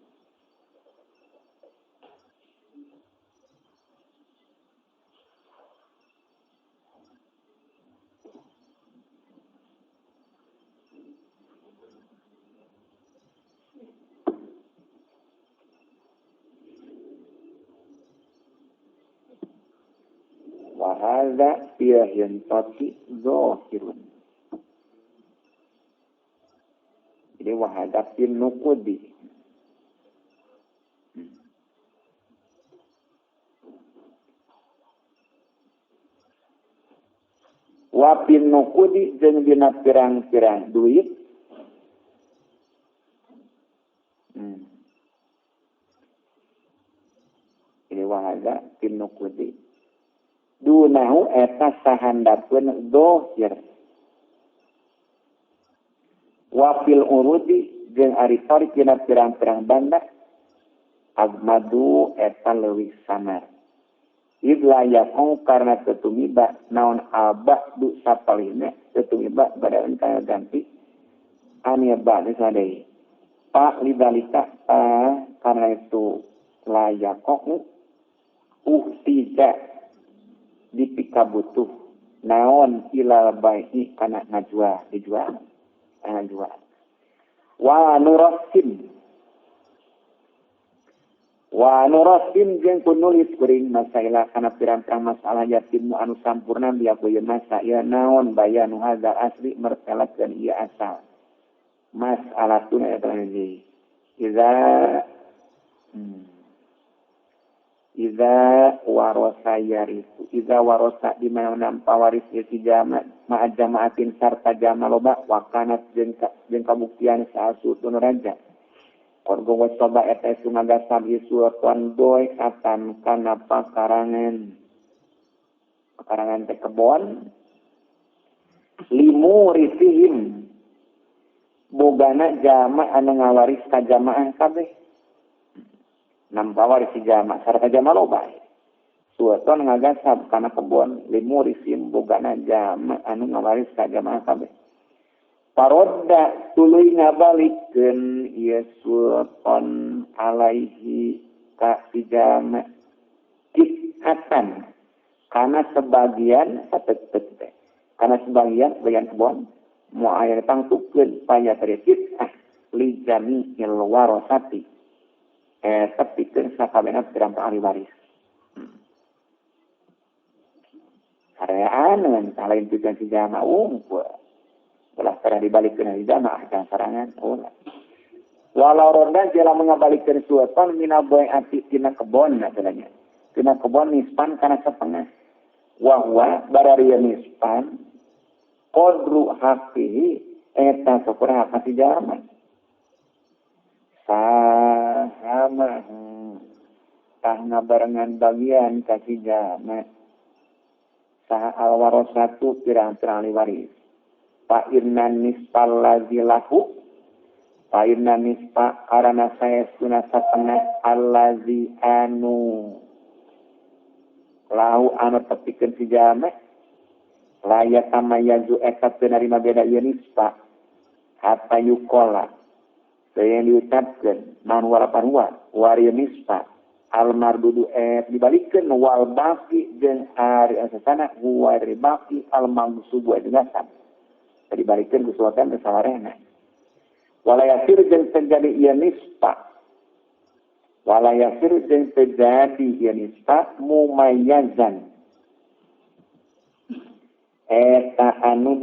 Wahada pilhin tapi dohirun. Jadi wahadapin nukudi. Wapin nukudi jeung dina pirang-pirang duit. Jadi wahadapin nukudi. Dunahu eta sahandapeun dohir. Wafil urudi jeung ari tarik dina pirang-pirang banda agmadu eta leuwih sanar. Idla yakong karena tetumiba naon alba du sapalihna tetumiba badaeun kana ganti ania ba'da sadai. Pak lidalika karena itu layakong uhtija dipikabutuh naon ilal bai'i kana najwa dijual. Jual. Wa nurasim jeung kunulis kuring masailah kana pirang-pirang masalah yatim anu sampurna biya boyeun masa ya naon bayanu hadzal asli mertelakeun ieu asal masalatun eta hiji Iza warosa yarisu. Iza warosa di mana pawaris si jama ma'ajamaatin sarta jama loba wakanat jeung kabuktian saasutun raja. Korgo wasoba eta sungagasab isuatuan doy atan kana pakarangan teh kebon limu risihim bogana jama anu ngawaris ka jamaah kabeh. nampawar si jama sarta jama loba sueton ngagasab kana kebon limurisin bogana jama anu ngawaris ka jama kabeh parodda tuluy ngabalikeun ieu sueton alaihi ka si jama kikatan kana sebagian satetet teh kana sebagian kebon mau aya tangtukeun paya teureut li jami'il warasati tepikeun sakabehna pirang-pirang ahli waris. Kareaan salain pikeun si jama belah cara dibalikeun si jama acan sarangan ulah. Walau ronda jela mengabalikeun sueton mina boy ati tina kebon katanya. Tina kebon nispan kana setengah. Wahwa bararieu nispan qadru haqihi eta sakurang hak si jama. Sahama tah ngabarengan bagian ka si jama. Saha alwarasatu pirang-pirang ahli waris. Fa inna nisfal ladzi lahu fa inna nisfa karana saestuna satengah allazi anu lahu anu tepikeun si jama layak tamayyazu eta teu narima beda ieu nisfa hatta yuqala yang diucapkeun naon walapan wari nisfa al-mardudu dibalikkeun wal baqi jeung ari asasana wari baqi al-mangsubu dengan dibalikkeun ku suatan sawarehna wala yasir jeung terjadi ieu nisfa wala yasir jeung terjadi ieu nisfa mumayyazan eta anu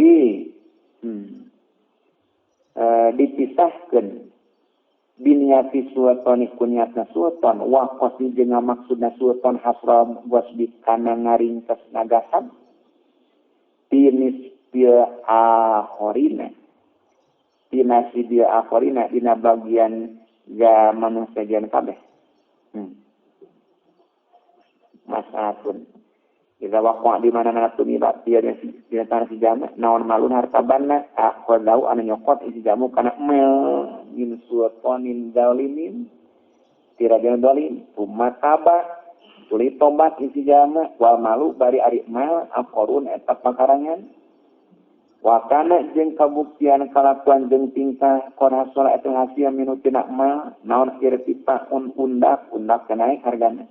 dipisahkeun biniati sueton ikuniatna sueton wakosi jeung maksudna sueton hasra wasbi kana ngaringkes ngagasab tinis dia akhorina tinasi dia akhorina dina bagian ya manusia jan kabeh masaatun Ida wakwa di mana tumiba dia di tanah si jama naon malun hartabanna aqadau anu nyokot isi jamu kana mel min suatonin dalimin tirajan dalim umataba tuli tobat isi jama wal malu bari ari mal aqorun eta pakarangan wakana jeung kabuktian kalakuan jeung tingkah qarasola eta hasil minutina mal naon irtipa undak naik hargana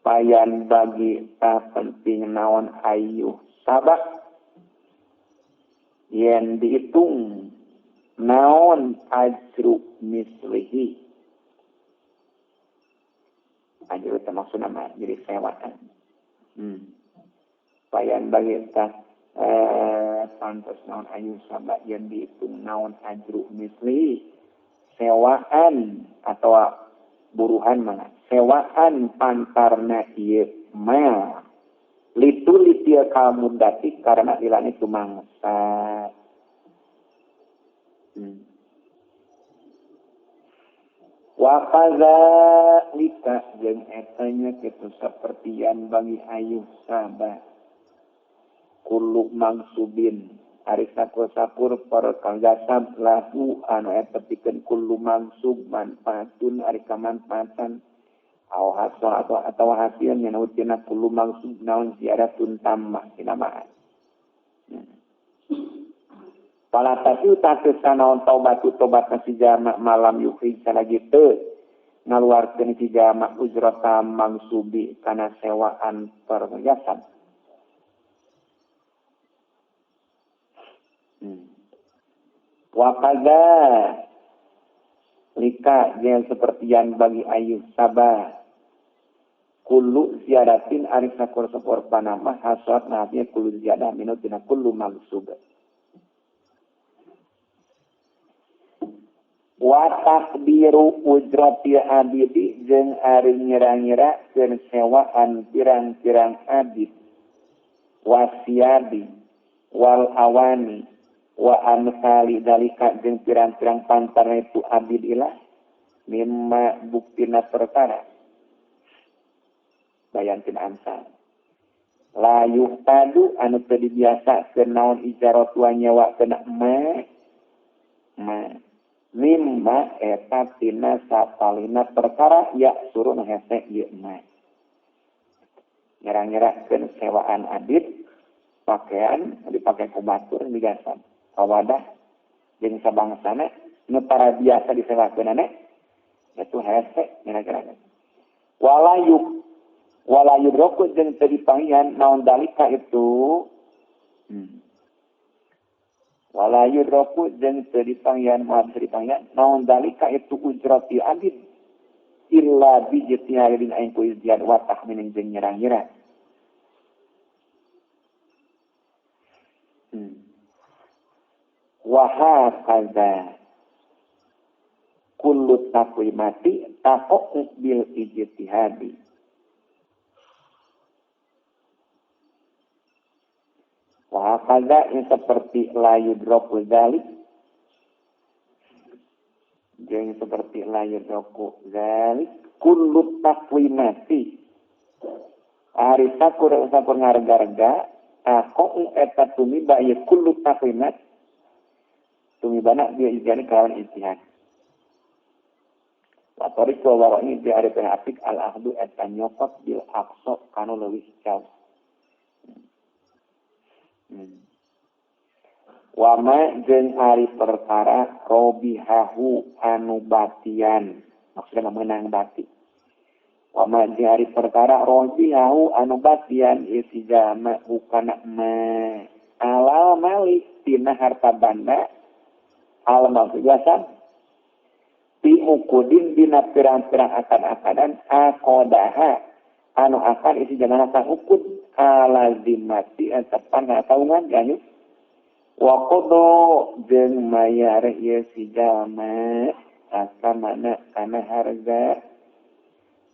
payan bagi tak penting naon ayu sabak yang dihitung naon ajru mislihi ajru itu maksud nama jadi sewaan payan bagi tak pantas naon ayu sabak yang dihitung naon ajru mislihi sewaan atau buruhan mana sewaan pantarna ieu mel lituli dia kamu dati karena ilani tumangsa wa qaza lika jeung etanya kitu sapertian bagi ayu sabah kullu mangsubin ari sakur perkanggasab lahu anu eta pikeun kullu mangsub manfaatun ari kamanfaatan au hasil atau hasil menutina kullu mangsub naon ziyaratun tammah sinamaan pala tapi utasna naon tobat si jama malam yukri salagi teu ngaluarkeun si jama ujrata mangsubi kana sewaan perhiasan wakaza lika yang sepertian bagi ayu sabah kullu ziyadatin ari sakur-sakur panama hasrat nahnya kullu ziyadah minutina kullu mangsub wa takbiru ujrati abidi jeung ari ngira-ngira keun sewaan pirang-pirang abid wasiadi wal awani wa amsali dalika jeung pirang-pirang pantarna itu abid ilah mimma buktina perkara bayantin amsal la yuhtadu anu teu dibiasa keun naon ijarat wa nyawa kena ma mimma eta tina sapalina perkara ya suruh hese ieu mah ngira-ngirakeun sewaan adit pakaian dipakai ku batur digasan kawadah jeung sabangsana nu para biasa disewakeun itu hese ngira-ngira walayu roku jeung teu dipanggihan naon dalika itu walayu roku jeung teu dipanggihan naon dalika itu ujrati abid illa bi jitihadin aing ku izdiad wa tahminin jeung ngira-ngira wa hakaza kullu taqwimati taqu bil ijtihadi wa hakaza yang seperti layu dropu zalik yang seperti layu dropu zalik kullu taqwimati ari sakur ngarga-rga taqu eta tumiba ya kullu taqwimat tumibana dia ijani kalawan ijtihad Watori kewaro ini di hari penapik al-ahdu eta nyokot bil aqsa kanu leuwih jauh. Wama jeung ari perkara robihahu anu batian. Maksudnya menang bati. Wama jeung ari perkara robihahu anu batian isi jama bukana ma alal malik tina harta banda al maksudnya ti ukudin dina pirang-pirang akan-akadan akodaha anu akan isi jangan akan ukud alazimati antepan taungan ganyu wakodo jeung mayar ieu si jalma asamana kana harga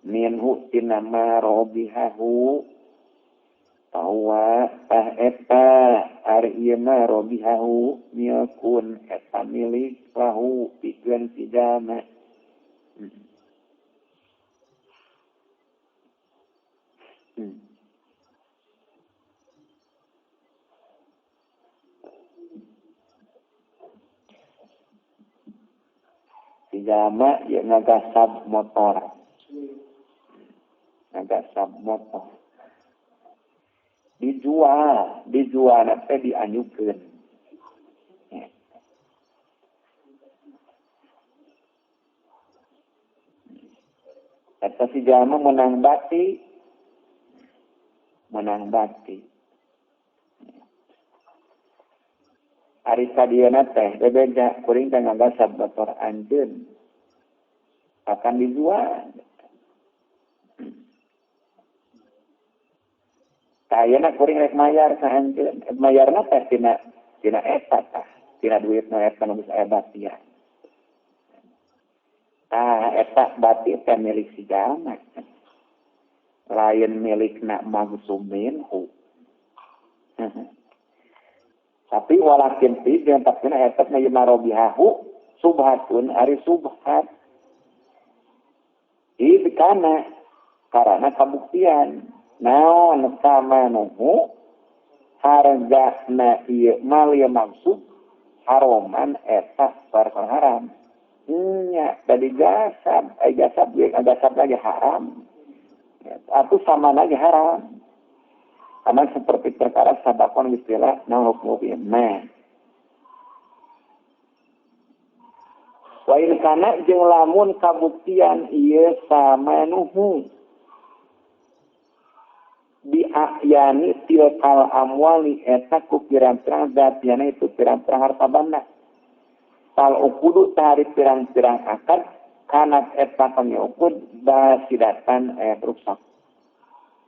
minhu tina ma robihahu bahwa eta ari ieu mah robihahu milkun eta milik lahu pikeun si jalma si jalma ieu ngagasab motor dijual nanti dianyukeun. Eta si jalma menang bati. Ari kadieuna teh bebeja kuring teh ngagasab motor anjeun. Akan dijual. Kayana kuring rek mayar ka anjeun. Mayarna teh tina eta tah. Tina duitna eta nu bisa batian. Eta bati teh milik si jalma. Lain milikna magsumin hu. Tapi walakin ti jeung tapina eta na marobihahu subhatun ari subhat. Ieu kana karena kabuktian. Naon sama nuhu harga na ieu mal ieu maksud haroman eta perkara haram. Nya tadi gasab lagi haram. Atau sama lagi haram. Karena seperti perkara sabakon istilah na hukum ma. Wa in kana jeung lamun kabuktian ieu sama nuhu di ahyani tilkal amwali eta ku pirang-pirang datiana itu pirang-pirang harta banda tal ukudu tari pirang-pirang akad kanat eta panyukud basidatan rusak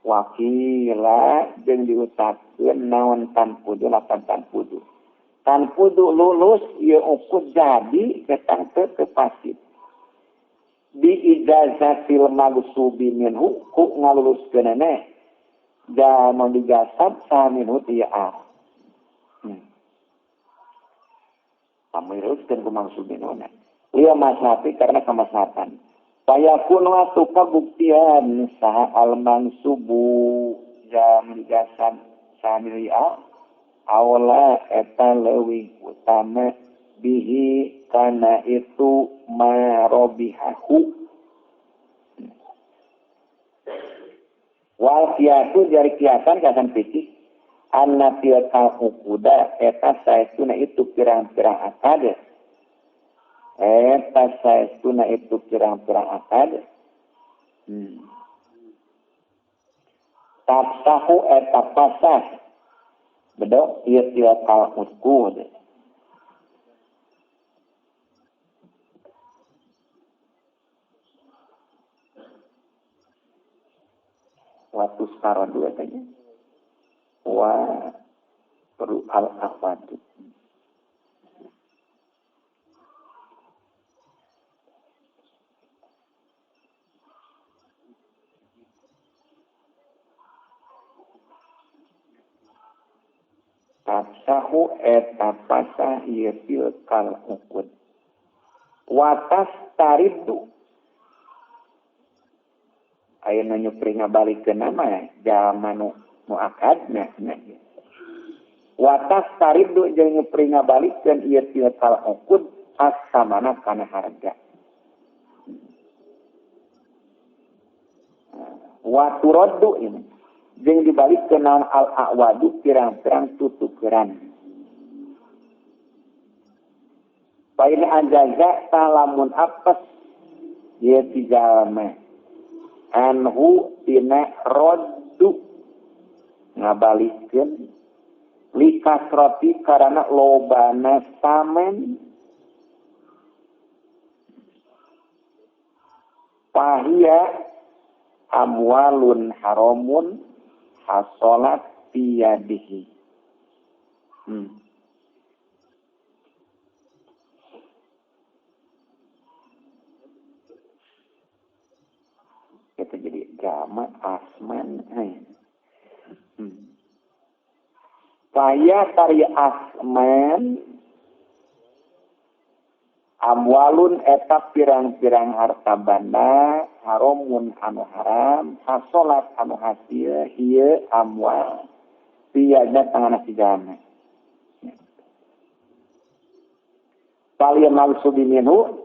wakila jeung diucapkeun naon tanpudu lulus ieu ukud jadi ketang teu kepasit di ijazatil magsubi minhu ku ngaluluskeunana jangan digasab saminut ya Amiruskan kumaksudinuna liya maslahat karena kemaslahatan payakun waktu kabuktian saha al-mansubu jangan digasab samilia awla eta leuwih utama bihi kana itu marobihahu. Wal kiasu dari kiasan fikih anna tilkal uquda eta saestuna itu pirang-pirang akad. Eta saestuna itu pirang-pirang akad. Tafsahu eta pasah. Bedok ieu tilkal uqud. Waktu sekarang dua tanya. Wah, perlu al-afadu. Tafsahu eta pasah yetil kal ukud. Watas taridu. Ayeuna nyupringa balik ke nama jaman nu akadna. Watas taridu jeung nyupringa balikeun ieu til kal ukud as-samana kana harga. Wa turaddu ini jeung dibalikeun naon al-awadu pirang-pirang tutukeran. Pain ajaza salamun apes ieu tijalma anhu tina roddu ngabalikeun likasroti karana lobana samen pahia amwalun haramun hasolat biyadihi. Itu jadi jama asman. Saya tari asman amwalun eta pirang-pirang harta banda haramun anu haram hasolat anu hasil ieu amwal piyana tangan si jama. Paling maksud minhu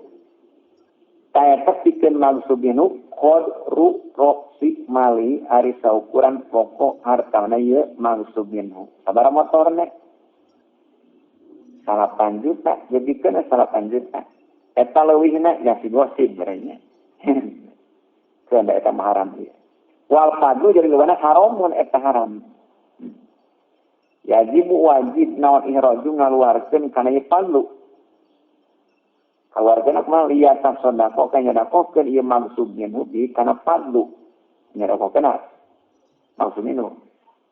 saya tepikeun maksud minhu qadru roksi mali ari saukuran pokok hartana ieu maksud minhu. Sabaraha motorna? 8 juta, jadikeun 8 juta. Eta leuwihna nya si gosip berenya. Keunda eta mah haram ieu. Wal fadlu jadi lewana haramun eta haram. Yajibu wajib naon ihraju ngaluarkeun kana ieu fadlu. Kaluarkeun mah liat sodako ka nyodakokeun ieu maksud minhu di kana fadlu. Nyodakokeun maksud minhu.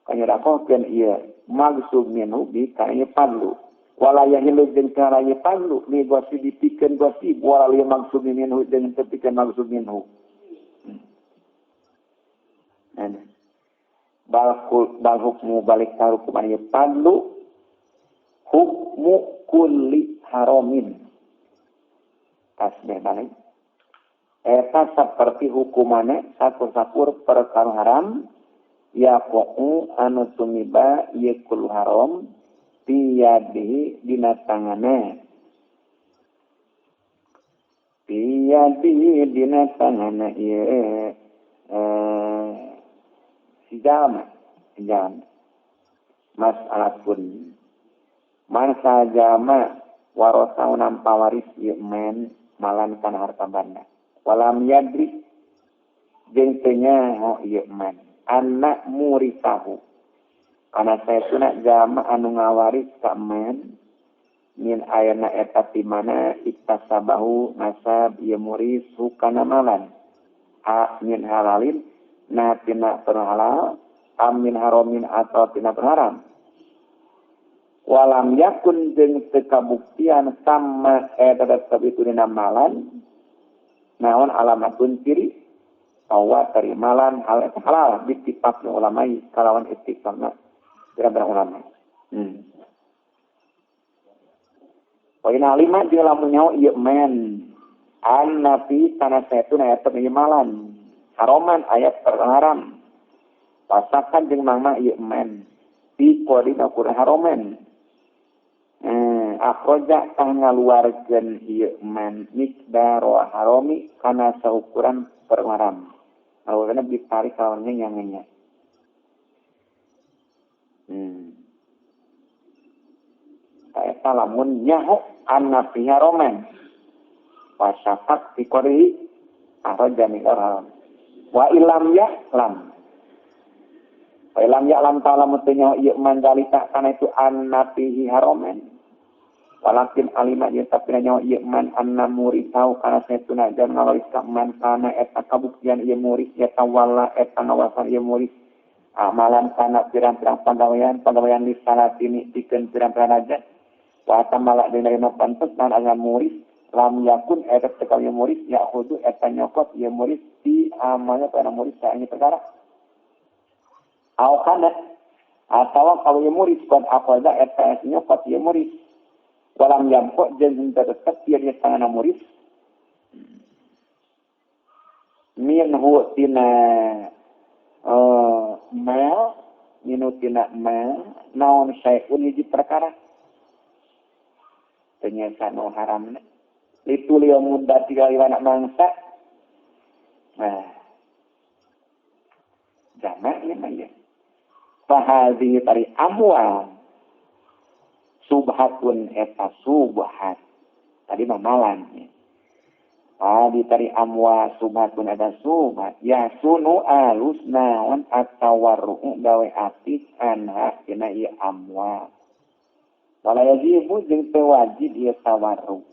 Ka nyodakokeun ieu maksud minhu di kana ieu fadlu. Walaya hilu jeung kana ieu fadlu li gosi dipikeun gosi wala li maksud minhu jeung dipikeun maksud minhu. Bal hukmu balik ka hukum ieu fadlu hukmu kulli haramin. Tasbih balik. Eta seperti hukumannya sakur-sakur perkara haram ya qa'u anu tumiba ieu kul haram biyadihi dina tangana. Biyadihi dina tangana ieu si jalma. Mas'alatun man sajama warasa nampa waris ieu men malan kana harta banda. Walam yadri jeung teu nyaho ieu man anak murisahu. Kana saestuna jalma anu ngawaris ka men min ayana eta ti mana iktasabahu nasab ieu muris kana malan. A min halalin na tina halal amin haramin atau tina haram. Walam yakun jeung teu kabuktian sama eta itu dina malan naon alamatun ciri bahwa terimalan hal itu halal dittifaq ulama kalawan ittifaqna berapa ulama. Poin 5 jeung lamun nyaho ieu men an nafi kana saetuna eta malan haroman ayat haram pasakan jeung mangma ieu men di kodina kur haromen. man akhraja kang ngaluarkeun ieu man miqdaro harami kana saukuran permaram. Awalna ditarik kawannya nyangnya. Eta lamun nyaho anna fi haraman. Wasyakat fi qori akhraja min haram. Wa ilam ya lam. Wa ilam ya lam ta'ala mutnya ieu man dalika kana itu anna fihi haraman. Walakin alima dia tapi nyawa ieu man anna murid tahu kana setuna dan ngalois ka man kana eta kabuktian ieu murid ya tawalla eta ngawasan ieu murid amalan kana pirang-pirang pagawean di salatini dikeun pirang-pirang aja wa tamala dina pantesan anga murid lam yakun eta sekal ieu murid ya khudu eta nyokot ieu murid di amalnya kana murid saanya perkara au kana atawa kalau ieu murid kon apa aja eta nyokot ieu murid walam yamko jeung tetep ieu tangan murid minhu tina mal minutina mal naon syai'un hiji perkara ternyata no haramna itu lieu muda tiga anak mangsa jamak ieu mah ya fahadhi tari amwal subhatun eta subhat tadi mamalan ya. Di tari amwa subhatun ada subhat ya sunu alus naon atawarru gawe apik anha kena ieu amwa wala yajibu jeung teu wajib ieu tawarru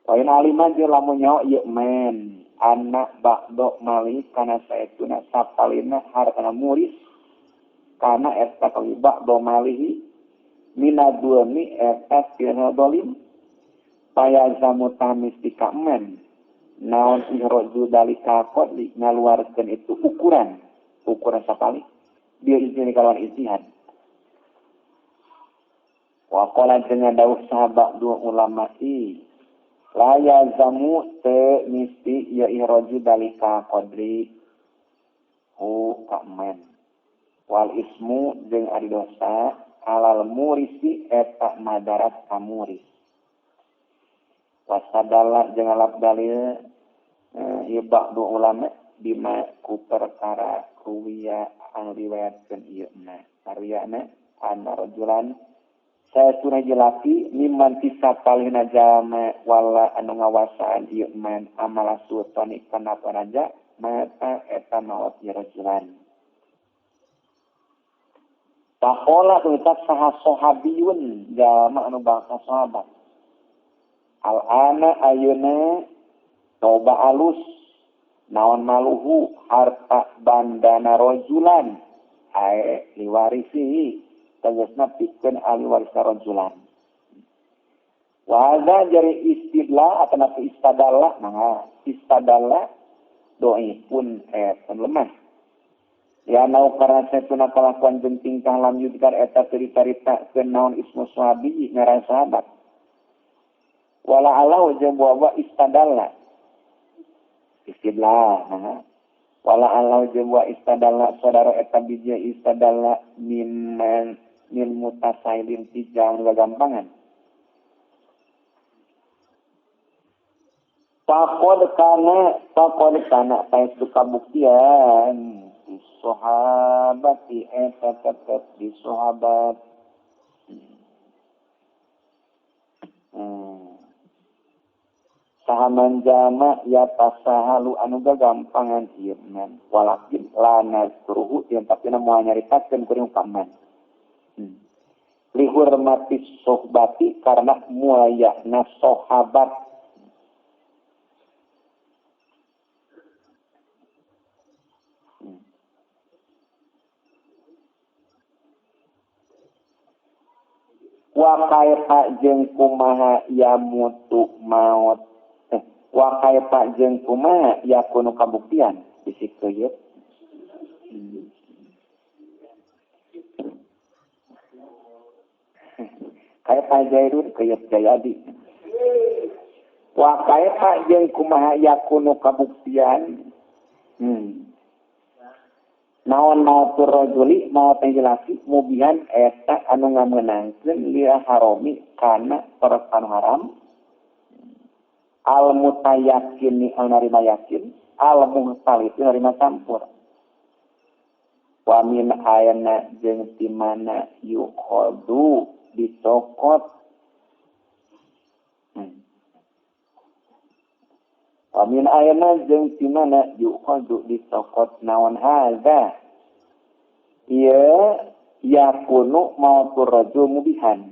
poin aliman jeung lamun nyawa ieu men anak ba'do malih kana saetuna sapalina hartana murid kana eta kalibak domalihi minadulmi eta tina dolim paya zamu tamis dikamen naon ihroju dalika qadli ngaluarkeun itu ukuran sapali dia izin kalawan ijtihad wa qala dengan dawuh sahabat dua ulama la yazamu te misti ya ihroju dalika qadri kamen wal ismu jeung ari dosa alal murisi eta madarat ka muris wasadalla jeung alap dalil ieu ba'du ulama bima ku perkara ruwiya ang riwayatkeun ieu na sariyana anna rajulan saetuna jelaki mimman tisapalina jama wala anu ngawasaan ieu man amala sultani kana paraja mata eta maut ieu rajulan Pakola tulisan saha sahabiyun jalma anu bangsa sahabat. Al-ana ayeuna coba alus naon maluhu harta bandana rajulan ae liwarisi tegasna pikeun ahli waris rajulan. Wa hadza jari istidlah atau istadallah istadallah doi pun lemah. Ya nau karena setuna kelakuan jeung tingkah lam yudkar eta cerita-cerita keun naon ismu sahabi ngaran sahabat. Wala Allah jeung wa istadalla. Istidlah wala Allah jeung wa istadalla saudara eta bija istadalla min mutasailin tijang gagampangan. Pakod kana paestu kabuktian sahabat eta tetep di sahabat sahaman jama ya tasahalu anu gagampangan ieu man walakin lana suruhu yang tapi na moal nyaritakeun kuring kaman li hurmati sohbati karena muayana sahabat wa kaifa jeung kumaha ya mutu maut wa kaifa jeung kumaha ya kuno kabuktian bisik teu kaifa jairun kayat jayadi wa kaifa jeung kumaha ya kuno kabuktian naon mautur rajuli maut laki mubihan eta anu ngamenangkeun li harami kana perkara haram al mutayakin ni al narima yakin al muhtalit narima campur wa min ayana jeung ti mana yuqadu dicokot wa min ayana jeung ti mana yuqadu dicokot naon hadza ieu yakunu mautur rajul mubihan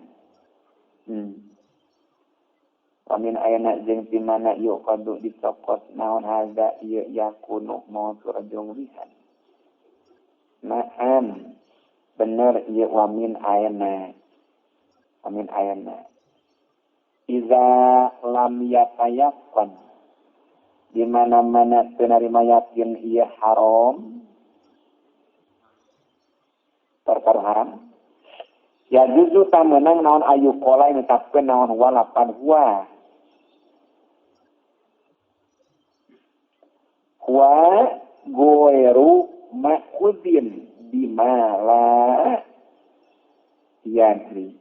Amin ayana jeung ti mana yuqadu dicokot naon hadza ieu yakunu mautur rajul mubihan Naam bener ieu wamin ayana iza lam yatayaqqan di mana-mana teu narima yakin ieu haram perkara haram ya juzu tamenang naon ayu kola netapkeun naon walapan huwa goeru makudin dimala yadri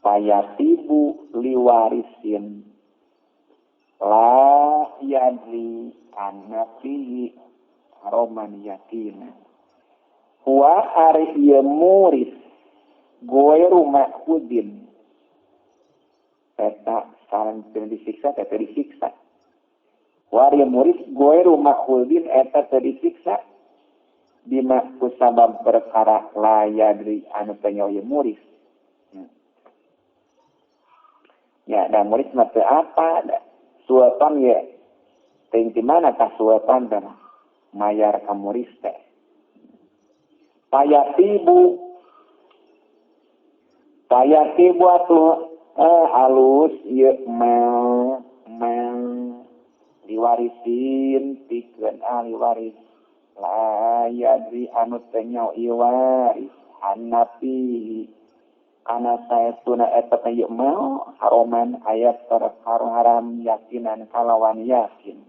payatibu liwarisin la yadri anafihi roman yakin huwa ari ieu muris goeru makudin eta saran disiksa eta disiksa wari murid goeru makhudin eta terdisiksa bima kusabab perkara layadri anu penyawa murid ya dan murid mata apa suatan ya tinggi mana kah suatan dan mayar ka murid teh payatibu atuh halus ieu mel diwarisin pikeun ahli waris la yadri anu teh nyawa ieu waris hanapi kana saestuna eta teh ieu mah haroman ayat perkara haram yakinan kalawan yakin